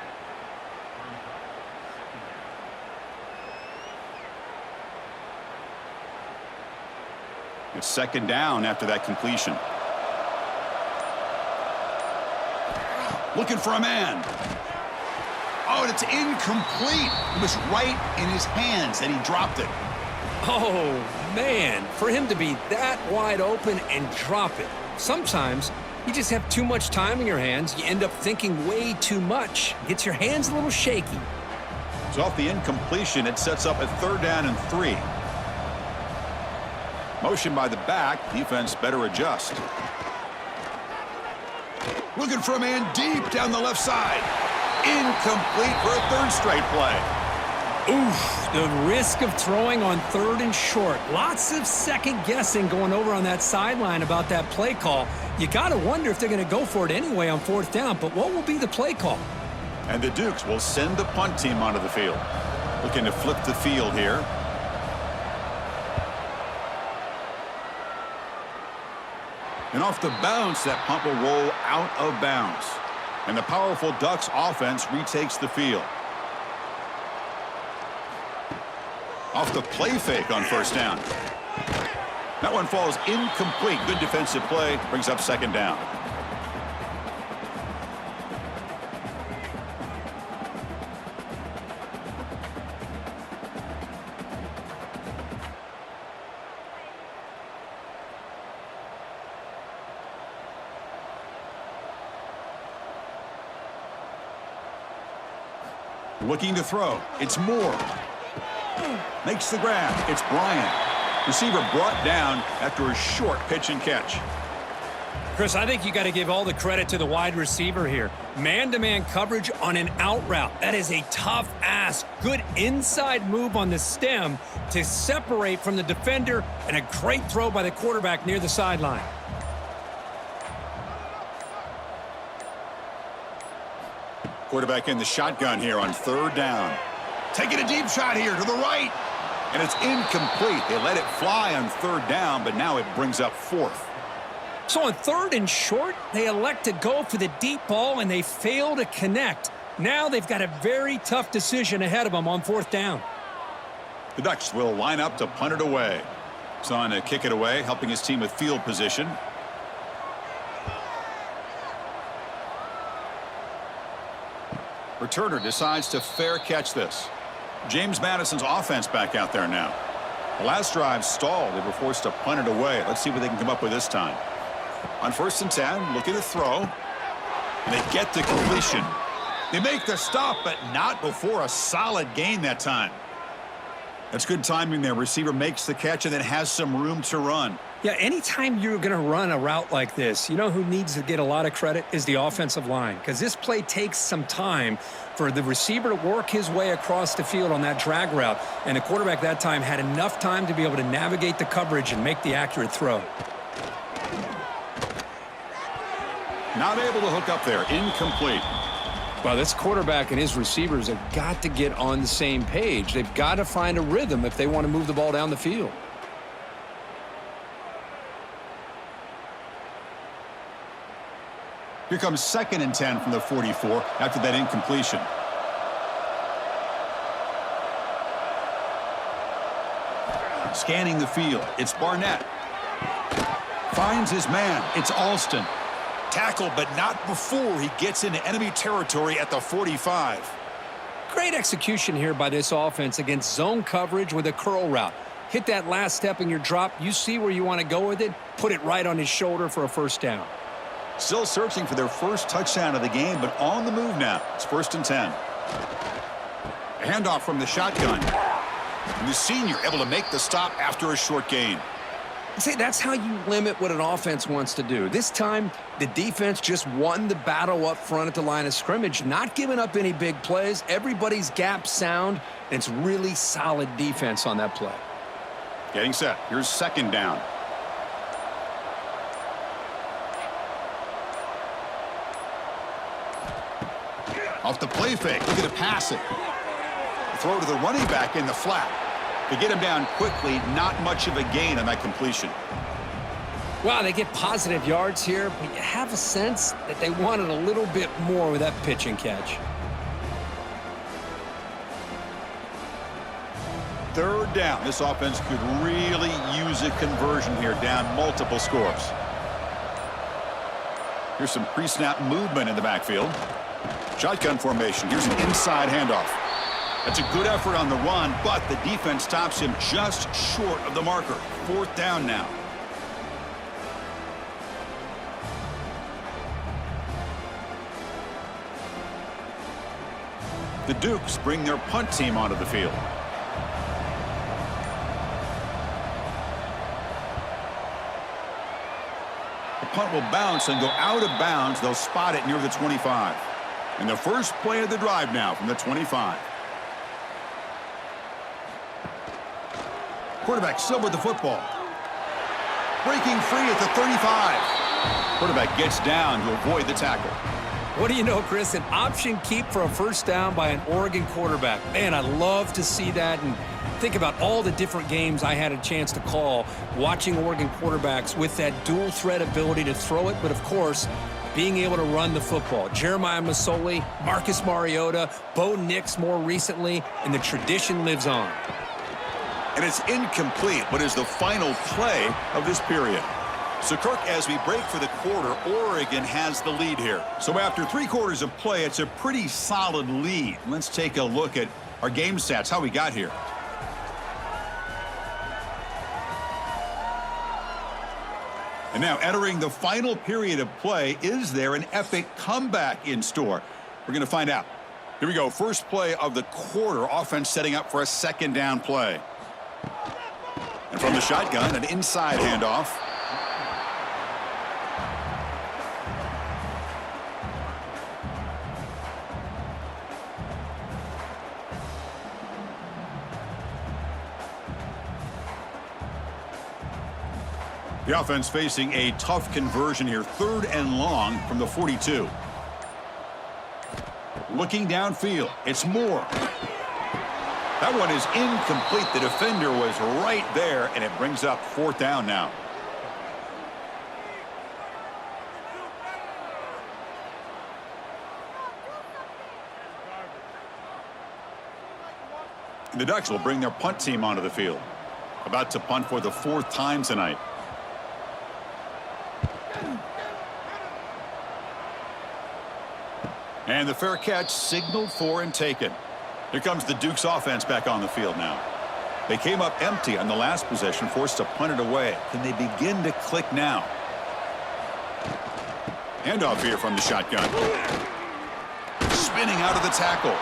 It's second down after that completion. Looking for a man. Oh, and it's incomplete. It was right in his hands, and he dropped it. Oh, man, for him to be that wide open and drop it. Sometimes you just have too much time in your hands. You end up thinking way too much. Gets your hands a little shaky. So off the incompletion, it sets up a third down and 3. Motion by the back. Defense better adjust. Looking for a man deep down the left side. Incomplete for a third straight play. Oof, the risk of throwing on 3rd and short. Lots of second guessing going over on that sideline about that play call. You got to wonder if they're going to go for it anyway on 4th down, but what will be the play call? And the Dukes will send the punt team onto the field. Looking to flip the field here. And off the bounce, that punt will roll out of bounds. And the powerful Ducks offense retakes the field. Off the play fake on first down. That one falls incomplete. Good defensive play. Brings up second down. Looking to throw. It's Moore. Makes the grab. It's Bryant. Receiver brought down after a short pitch and catch. Chris, I think you got to give all the credit to the wide receiver here. Man-to-man coverage on an out route. That is a tough ask. Good inside move on the stem to separate from the defender, and a great throw by the quarterback near the sideline. Quarterback in the shotgun here on third down. Taking a deep shot here to the right. And it's incomplete. They let it fly on third down, but now it brings up 4th. So on 3rd and short, they elect to go for the deep ball, and they fail to connect. Now they've got a very tough decision ahead of them on 4th down. The Ducks will line up to punt it away. He's on to kick it away, helping his team with field position. Returner decides to fair catch this. James Madison's offense back out there now. The last drive stalled. They were forced to punt it away. Let's see what they can come up with this time. On 1st and 10, looking to throw. And they get the completion. They make the stop, but not before a solid gain that time. That's good timing there. Receiver makes the catch and then has some room to run. Yeah, anytime you're going to run a route like this, you know who needs to get a lot of credit is the offensive line, because this play takes some time for the receiver to work his way across the field on that drag route, and the quarterback that time had enough time to be able to navigate the coverage and make the accurate throw. Not able to hook up there. Incomplete. Well, this quarterback and his receivers have got to get on the same page. They've got to find a rhythm if they want to move the ball down the field. Here comes 2nd and 10 from the 44 after that incompletion. Scanning the field. It's Barnett. Finds his man. It's Alston. Tackled, but not before he gets into enemy territory at the 45. Great execution here by this offense against zone coverage with a curl route. Hit that last step in your drop. You see where you want to go with it. Put it right on his shoulder for a first down. Still searching for their first touchdown of the game, but on the move now. It's 1st and 10. A handoff from the shotgun. And the senior able to make the stop after a short gain. See, that's how you limit what an offense wants to do. This time, the defense just won the battle up front at the line of scrimmage, not giving up any big plays. Everybody's gap sound, and it's really solid defense on that play. Getting set. Here's 2nd down. Off the play fake. Look at it pass it. Throw to the running back in the flat. To get him down quickly, not much of a gain on that completion. Wow, they get positive yards here, but you have a sense that they wanted a little bit more with that pitch and catch. 3rd down. This offense could really use a conversion here, down multiple scores. Here's some pre-snap movement in the backfield. Shotgun formation. Here's an inside handoff. That's a good effort on the run, but the defense stops him just short of the marker. 4th down now. The Dukes bring their punt team onto the field. The punt will bounce and go out of bounds. They'll spot it near the 25. And the first play of the drive now from the 25. Quarterback still with the football. Breaking free at the 35. Quarterback gets down to avoid the tackle. What do you know, Chris? An option keep for a first down by an Oregon quarterback. Man, I love to see that. And think about all the different games I had a chance to call watching Oregon quarterbacks with that dual threat ability to throw it, but of course, being able to run the football. Jeremiah Masoli, Marcus Mariota, Bo Nix more recently, and the tradition lives on. And it's incomplete, but is the final play of this period. So, Kirk, as we break for the quarter, Oregon has the lead here. So after 3 quarters of play, it's a pretty solid lead. Let's take a look at our game stats, how we got here. And now entering the final period of play, is there an epic comeback in store? We're going to find out. Here we go. First play of the quarter. Offense setting up for a 2nd down play. And from the shotgun, an inside handoff. The offense facing a tough conversion here. 3rd and long from the 42. Looking downfield. It's Moore. That one is incomplete. The defender was right there, and it brings up 4th down now. The Ducks will bring their punt team onto the field. About to punt for the 4th time tonight. And the fair catch signaled for and taken. Here comes the Duke's offense back on the field now. They came up empty on the last possession, forced to punt it away. Can they begin to click now? Handoff here from the shotgun. Spinning out of the tackle.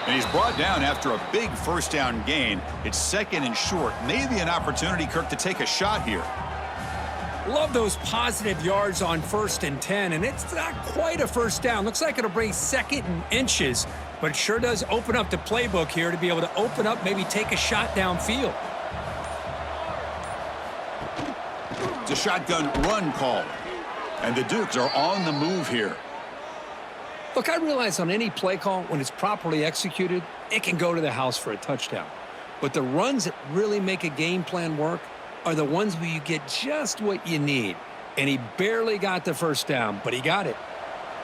And he's brought down after a big first down gain. It's second and short. Maybe an opportunity, Kirk, to take a shot here. Love those positive yards on 1st and 10, and it's not quite a first down. Looks like it'll bring 2nd and inches, but it sure does open up the playbook here to be able to open up, maybe take a shot downfield. It's a shotgun run call. And the Dukes are on the move here. Look, I realize on any play call, when it's properly executed, it can go to the house for a touchdown. But the runs that really make a game plan work are the ones where you get just what you need. And he barely got the first down, but he got it.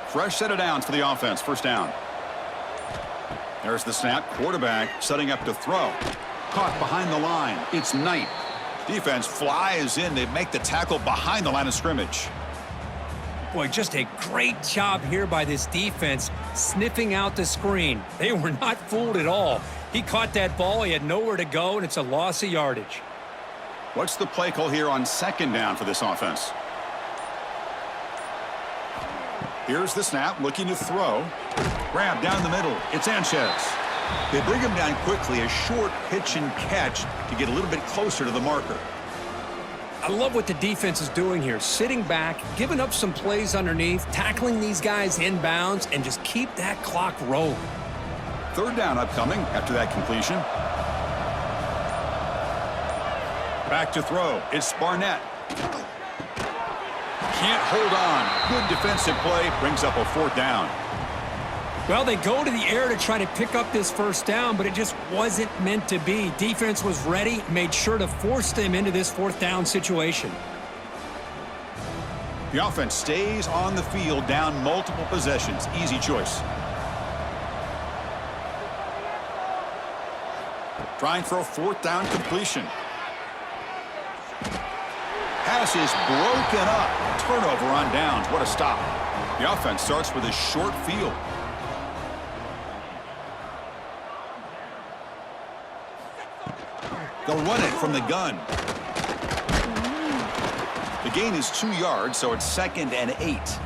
Fresh set of downs for the offense. First down. There's the snap. Quarterback setting up to throw. Caught behind the line. It's Knight. Defense flies in. They make the tackle behind the line of scrimmage. Boy, just a great job here by this defense, sniffing out the screen. They were not fooled at all. He caught that ball. He had nowhere to go, and it's a loss of yardage. What's the play call here on second down for this offense? Here's the snap, looking to throw. Grab down the middle. It's Sanchez. They bring him down quickly, a short pitch and catch to get a little bit closer to the marker. I love what the defense is doing here, sitting back, giving up some plays underneath, tackling these guys inbounds, and just keep that clock rolling. Third down upcoming after that completion. Back to throw. It's Barnett. Can't hold on. Good defensive play. Brings up a fourth down. Well, they go to the air to try to pick up this first down, but it just wasn't meant to be. Defense was ready, made sure to force them into this fourth down situation. The offense stays on the field, down multiple possessions. Easy choice. Trying for a fourth down completion. Pass is broken up. Turnover on downs. What a stop. The offense starts with a short field. They'll run it from the gun. The gain is 2 yards, so it's 2nd and 8.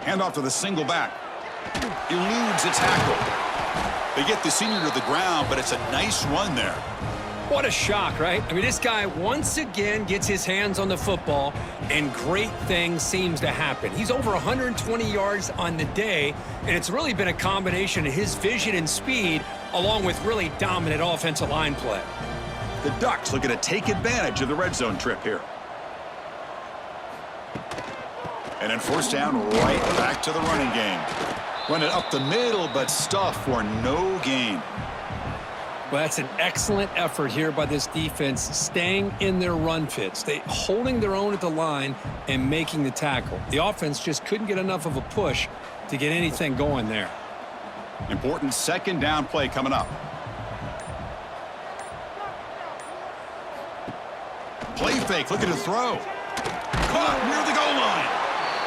Handoff to the single back. Eludes a tackle. They get the senior to the ground, but it's a nice run there. What a shock, right? I mean, this guy once again gets his hands on the football, and great things seems to happen. He's over 120 yards on the day, and it's really been a combination of his vision and speed, along with really dominant offensive line play. The Ducks looking to take advantage of the red zone trip here. And then first down, right back to the running game. Run it up the middle, but stuff for no gain. Well, that's an excellent effort here by this defense, staying in their run fits. They holding their own at the line and making the tackle. The offense just couldn't get enough of a push to get anything going there. Important second down play coming up. Play fake, looking to throw. Caught near the goal line.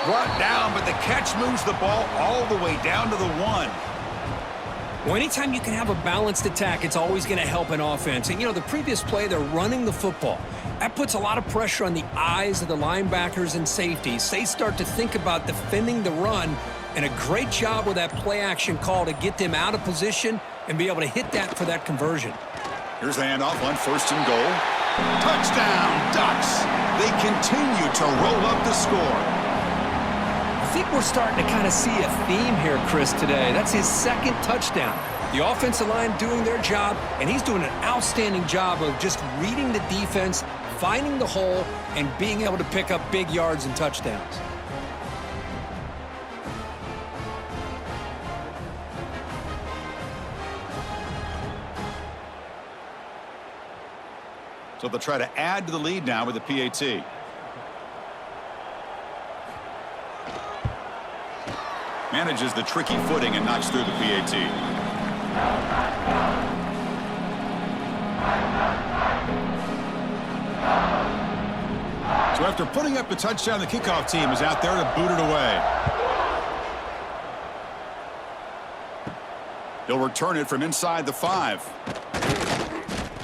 Brought down, but the catch moves the ball all the way down to the 1. Well, anytime you can have a balanced attack, it's always going to help an offense. And, you know, the previous play, they're running the football. That puts a lot of pressure on the eyes of the linebackers and safeties. They start to think about defending the run, and a great job with that play-action call to get them out of position and be able to hit that for that conversion. Here's the handoff on 1st and goal. Touchdown, Ducks! They continue to roll up the score. I think we're starting to kind of see a theme here, Chris, today. That's his 2nd touchdown. The offensive line doing their job, and he's doing an outstanding job of just reading the defense, finding the hole, and being able to pick up big yards and touchdowns. So they'll try to add to the lead now with the PAT. Manages the tricky footing and knocks through the PAT. So after putting up a touchdown, the kickoff team is out there to boot it away. He'll return it from inside the 5.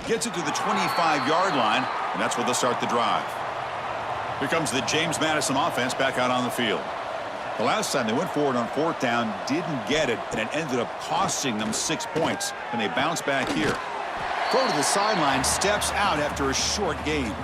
Gets it to the 25-yard line, and that's where they'll start the drive. Here comes the James Madison offense back out on the field. The last time they went forward on 4th down, didn't get it, and it ended up costing them 6 points. And they bounce back here. Throw to the sideline, steps out after a short gain.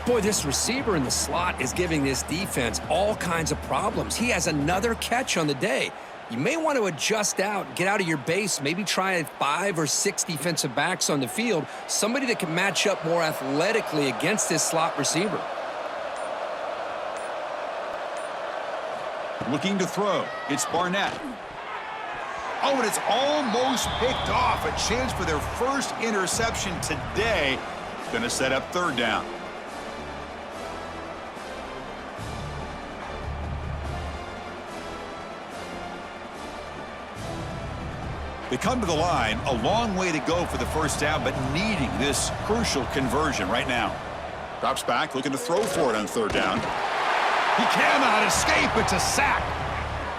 Boy, this receiver in the slot is giving this defense all kinds of problems. He has another catch on the day. You may want to adjust out, get out of your base, maybe try 5 or 6 defensive backs on the field, somebody that can match up more athletically against this slot receiver. Looking to throw. It's Barnett. Oh, and it's almost picked off. A chance for their first interception today. Going to set up 3rd down. They come to the line. A long way to go for the 1st down, but needing this crucial conversion right now. Drops back, looking to throw for it on 3rd down. He cannot escape. It's a sack.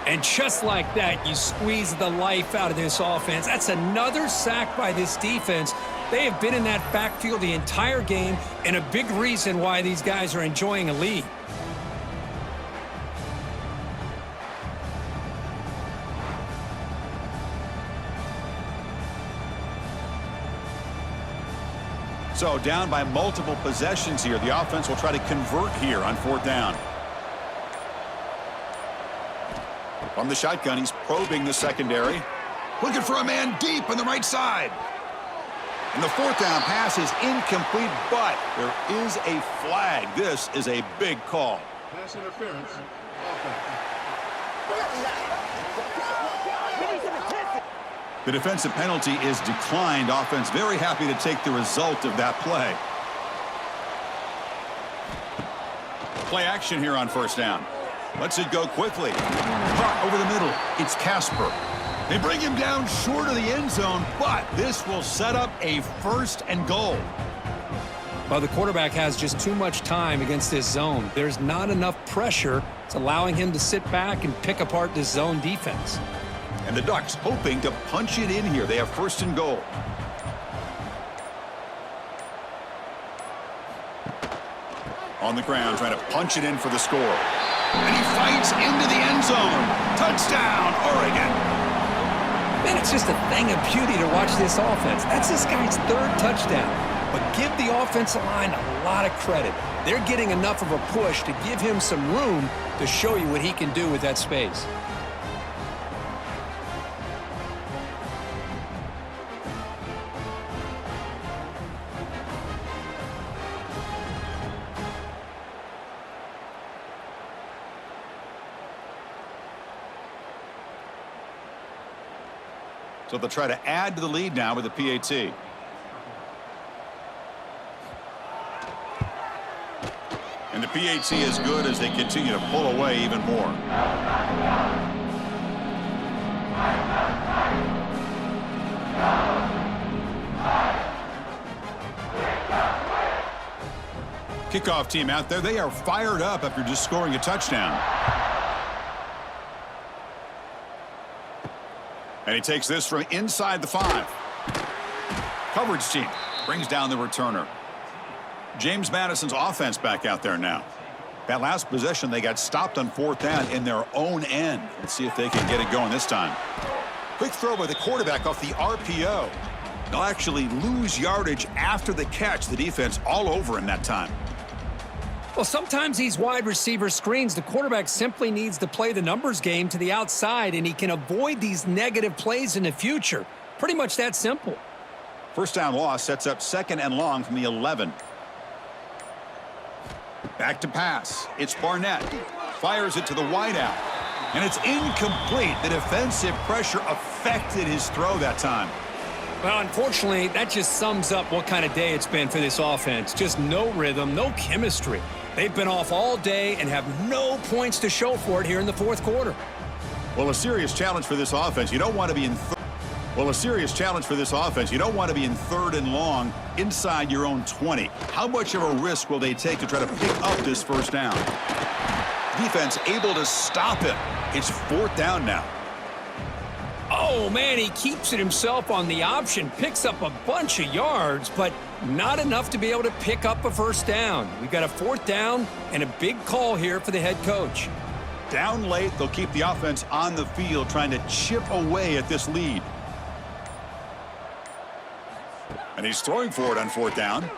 And just like that, you squeeze the life out of this offense. That's another sack by this defense. They have been in that backfield the entire game, and a big reason why these guys are enjoying a lead. So down by multiple possessions here. The offense will try to convert here on 4th down. From the shotgun, he's probing the secondary. Looking for a man deep on the right side. And the 4th down pass is incomplete, but there is a flag. This is a big call. Pass interference. The defensive penalty is declined. Offense very happy to take the result of that play. Play action here on 1st down. Lets it go quickly. Caught over the middle. It's Casper. They bring him down short of the end zone, but this will set up a 1st and goal. Well, the quarterback has just too much time against this zone. There's not enough pressure. It's allowing him to sit back and pick apart this zone defense. And the Ducks hoping to punch it in here. They have 1st and goal. On the ground, trying to punch it in for the score. And he fights into the end zone. Touchdown, Oregon. Man, it's just a thing of beauty to watch this offense. That's this guy's 3rd touchdown. But give the offensive line a lot of credit. They're getting enough of a push to give him some room to show you what he can do with that space. So they'll try to add to the lead now with the PAT. And the PAT is good as they continue to pull away even more. Kickoff team out there. They are fired up after just scoring a touchdown. And he takes this from inside the 5. Coverage team brings down the returner. James Madison's offense back out there now. That last possession, they got stopped on 4th down in their own end. Let's see if they can get it going this time. Quick throw by the quarterback off the RPO. They'll actually lose yardage after the catch. The defense all over him that time. Well, sometimes these wide receiver screens, the quarterback simply needs to play the numbers game to the outside, and he can avoid these negative plays in the future. Pretty much that simple. 1st down loss sets up 2nd and long from the 11. Back to pass. It's Barnett. Fires it to the wideout. And it's incomplete. The defensive pressure affected his throw that time. Well, unfortunately, that just sums up what kind of day it's been for this offense. Just no rhythm, no chemistry. They've been off all day and have no points to show for it here in the 4th quarter. Well, a serious challenge for this offense. You don't want to be in a serious challenge for this offense. You don't want to be in 3rd and long inside your own 20. How much of a risk will they take to try to pick up this first down? Defense able to stop him. It's 4th down now. Oh, man, he keeps it himself on the option, picks up a bunch of yards, but not enough to be able to pick up a first down. We've got a 4th down and a big call here for the head coach. Down late, they'll keep the offense on the field trying to chip away at this lead. And he's throwing for it on 4th down.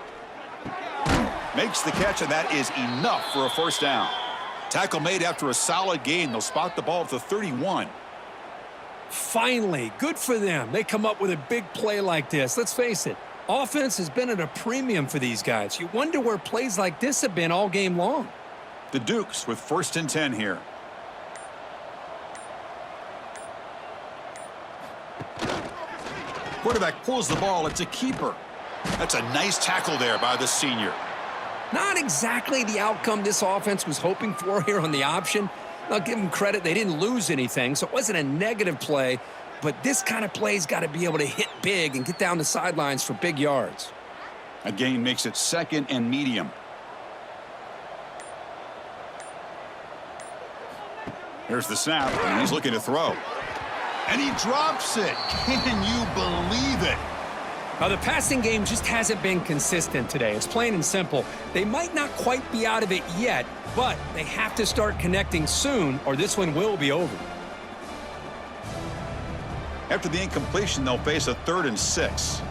Makes the catch, and that is enough for a first down. Tackle made after a solid gain. They'll spot the ball at the 31. Finally, good for them. They come up with a big play like this. Let's face it, offense has been at a premium for these guys. You wonder where plays like this have been all game long. The Dukes with 1st and 10 here. Quarterback pulls the ball. It's a keeper. That's a nice tackle there by the senior. Not exactly the outcome this offense was hoping for here on the option. I'll give them credit. They didn't lose anything, so it wasn't a negative play. But this kind of play's got to be able to hit big and get down the sidelines for big yards. A gain makes it 2nd and medium. Here's the snap, and he's looking to throw. And he drops it. Can you believe it? Now, the passing game just hasn't been consistent today. It's plain and simple. They might not quite be out of it yet, but they have to start connecting soon, or this one will be over. After the incompletion, they'll face a 3rd and 6.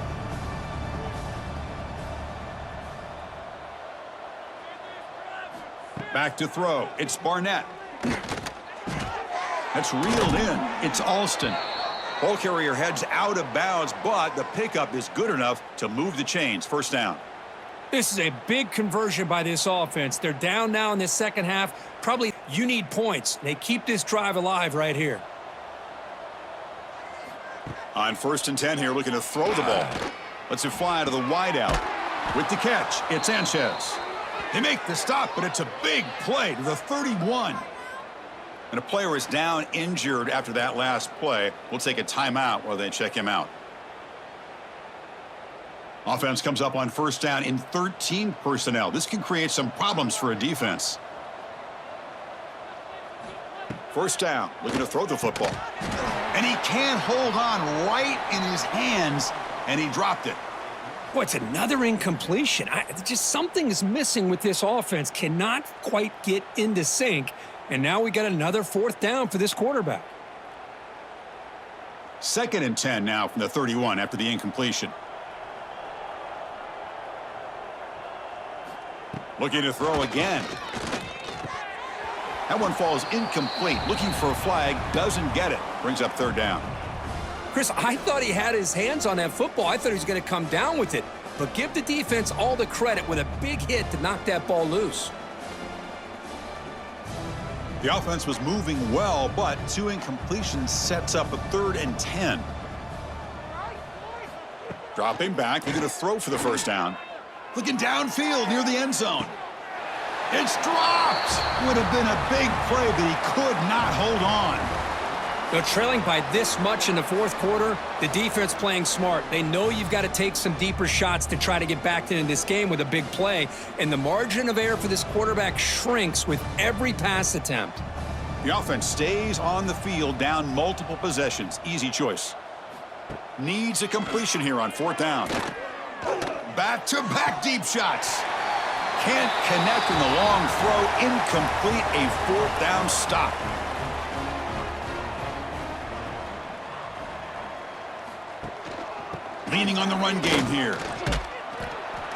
Back to throw. It's Barnett. That's reeled in. It's Alston. Ball carrier heads out of bounds, but the pickup is good enough to move the chains. First down. This is a big conversion by this offense. They're down now in the second half. Probably you need points. They keep this drive alive right here. On 1st and 10 here, looking to throw the ball. Lets it fly to the wideout. With the catch, it's Sanchez. They make the stop, but it's a big play to the 31. And a player is down injured after that last play. We'll take a timeout while they check him out. Offense comes up on 1st down in 13 personnel. This can create some problems for a defense. 1st down, looking to throw the football. And he can't hold on right in his hands, and he dropped it. Boy, it's another incompletion. Just something is missing with this offense. Cannot quite get into sync. And now we got another 4th down for this quarterback. 2nd and 10 now from the 31 after the incompletion. Looking to throw again. That one falls incomplete. Looking for a flag. Doesn't get it. Brings up 3rd down. Chris, I thought he had his hands on that football. I thought he was going to come down with it. But give the defense all the credit with a big hit to knock that ball loose. The offense was moving well, but 2 incompletions sets up a 3rd and 10. Dropping back, they're going to throw for the 1st down. Looking downfield near the end zone. It's dropped. Would have been a big play, but he could not hold on. They're trailing by this much in the 4th quarter. The defense playing smart. They know you've got to take some deeper shots to try to get back into this game with a big play. And the margin of error for this quarterback shrinks with every pass attempt. The offense stays on the field down multiple possessions. Easy choice. Needs a completion here on 4th down. Back-to-back deep shots. Can't connect in the long throw. Incomplete. A 4th down stop. Leaning on the run game here.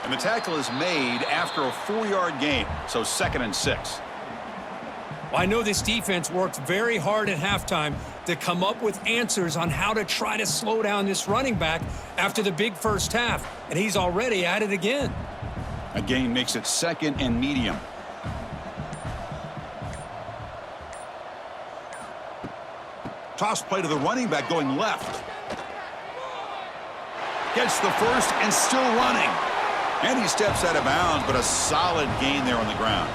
And the tackle is made after a 4-yard gain, so 2nd and 6. Well, I know this defense worked very hard at halftime to come up with answers on how to try to slow down this running back after the big first half, and he's already at it again. A gain makes it 2nd and medium. Toss play to the running back going left. Gets the first and still running. And he steps out of bounds, but a solid gain there on the ground.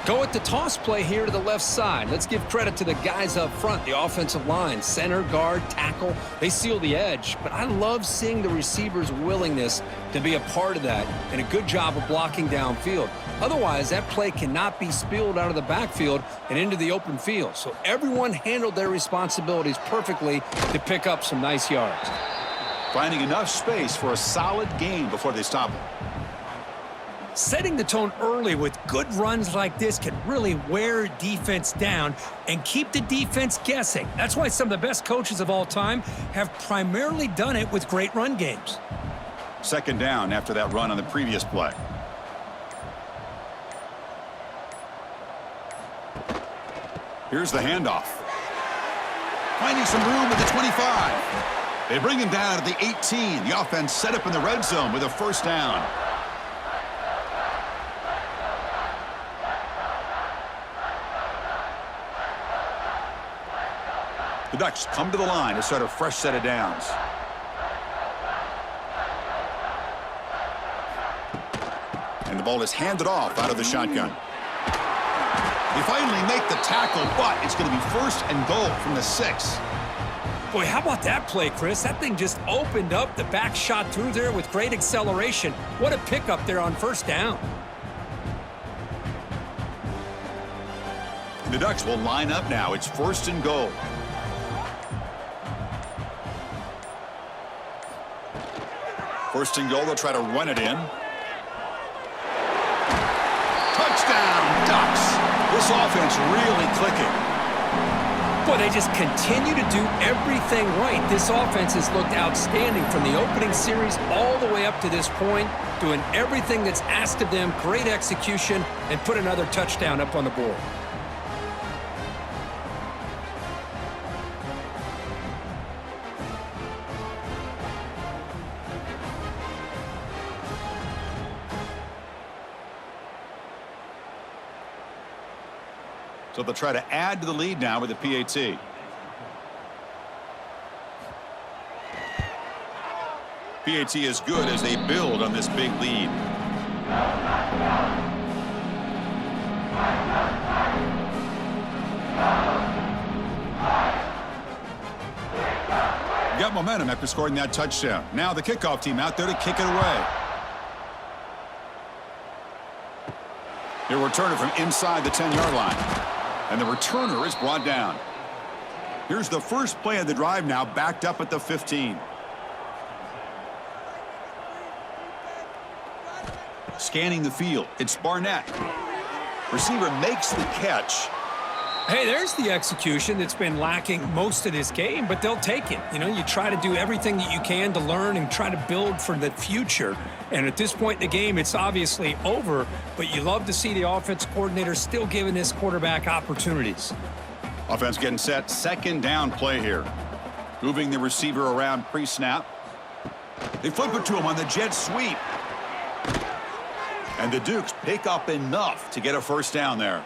Go with the toss play here to the left side. Let's give credit to the guys up front, the offensive line, center, guard, tackle. They seal the edge, but I love seeing the receiver's willingness to be a part of that and a good job of blocking downfield. Otherwise, that play cannot be spilled out of the backfield and into the open field. So everyone handled their responsibilities perfectly to pick up some nice yards. Finding enough space for a solid gain before they stop him. Setting the tone early with good runs like this can really wear defense down and keep the defense guessing. That's why some of the best coaches of all time have primarily done it with great run games. Second down after that run on the previous play. Here's the handoff. Finding some room at the 25. They bring him down to the 18. The offense set up in the red zone with a first down. The Ducks come to the line to start a fresh set of downs. And the ball is handed off out of the shotgun. They finally make the tackle, but it's going to be first and goal from the 6. Boy, how about that play, Chris? That thing just opened up. The back shot through there with great acceleration. What a pickup there on first down. The Ducks will line up now. It's first and goal. First and goal, they'll try to run it in. Touchdown, Ducks! This offense really clicking. Boy, they just continue to do everything right. This offense has looked outstanding from the opening series all the way up to this point, doing everything that's asked of them, great execution, and put another touchdown up on the board. So they'll try to add to the lead now with the PAT. PAT is good as they build on this big lead. Got momentum after scoring that touchdown. Now the kickoff team out there to kick it away. He'll return it from inside the 10-yard line. And the returner is brought down. Here's the first play of the drive now, backed up at the 15. Scanning the field, it's Barnett. Receiver makes the catch. Hey, there's the execution that's been lacking most of this game, but they'll take it. You know, you try to do everything that you can to learn and try to build for the future. And at this point in the game, it's obviously over, but you love to see the offense coordinator still giving this quarterback opportunities. Offense getting set, second down play here. Moving the receiver around pre-snap. They flip it to him on the jet sweep. And the Dukes pick up enough to get a first down there.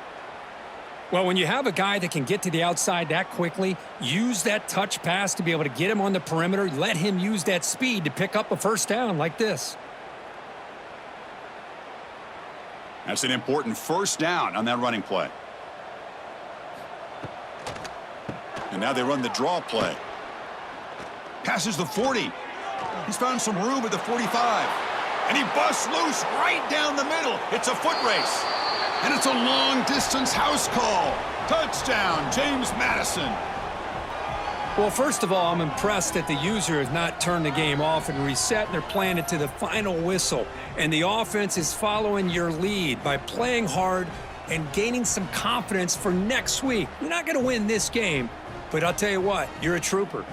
Well, when you have a guy that can get to the outside that quickly, use that touch pass to be able to get him on the perimeter, let him use that speed to pick up a first down like this. That's an important first down on that running play. And now they run the draw play. Passes the 40. He's found some room at the 45. And he busts loose right down the middle. It's a foot race. And it's a long-distance house call. Touchdown, James Madison. Well, first of all, I'm impressed that the user has not turned the game off and reset, and they're playing it to the final whistle. And the offense is following your lead by playing hard and gaining some confidence for next week. You're not going to win this game, but I'll tell you what, you're a trooper.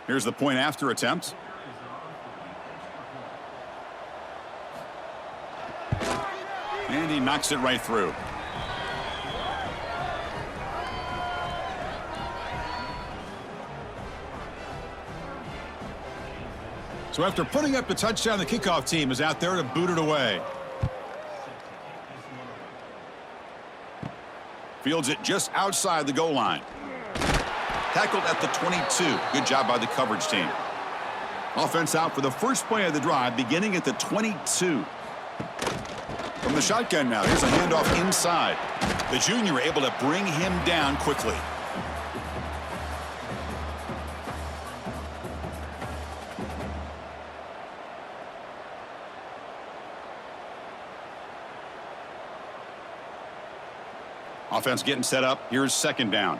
Here's the point after attempt. And he knocks it right through. So after putting up the touchdown, the kickoff team is out there to boot it away. Fields it just outside the goal line. Tackled at the 22. Good job by the coverage team. Offense out for the first play of the drive, beginning at the 22. From the shotgun now, here's a handoff inside. The junior able to bring him down quickly. Offense getting set up. Here's second down.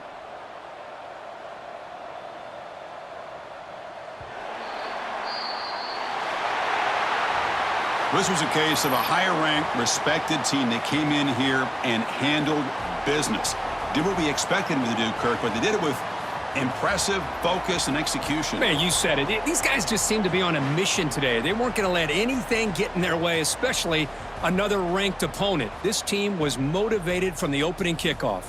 This was a case of a higher-ranked, respected team that came in here and handled business. Did what we expected them to do, Kirk, but they did it with impressive focus and execution. Man, you said it. These guys just seem to be on a mission today. They weren't going to let anything get in their way, especially another ranked opponent. This team was motivated from the opening kickoff.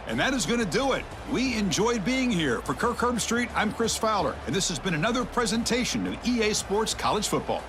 And that is going to do it. We enjoyed being here. For Kirk Herbstreit, I'm Chris Fowler, and this has been another presentation of EA Sports College Football.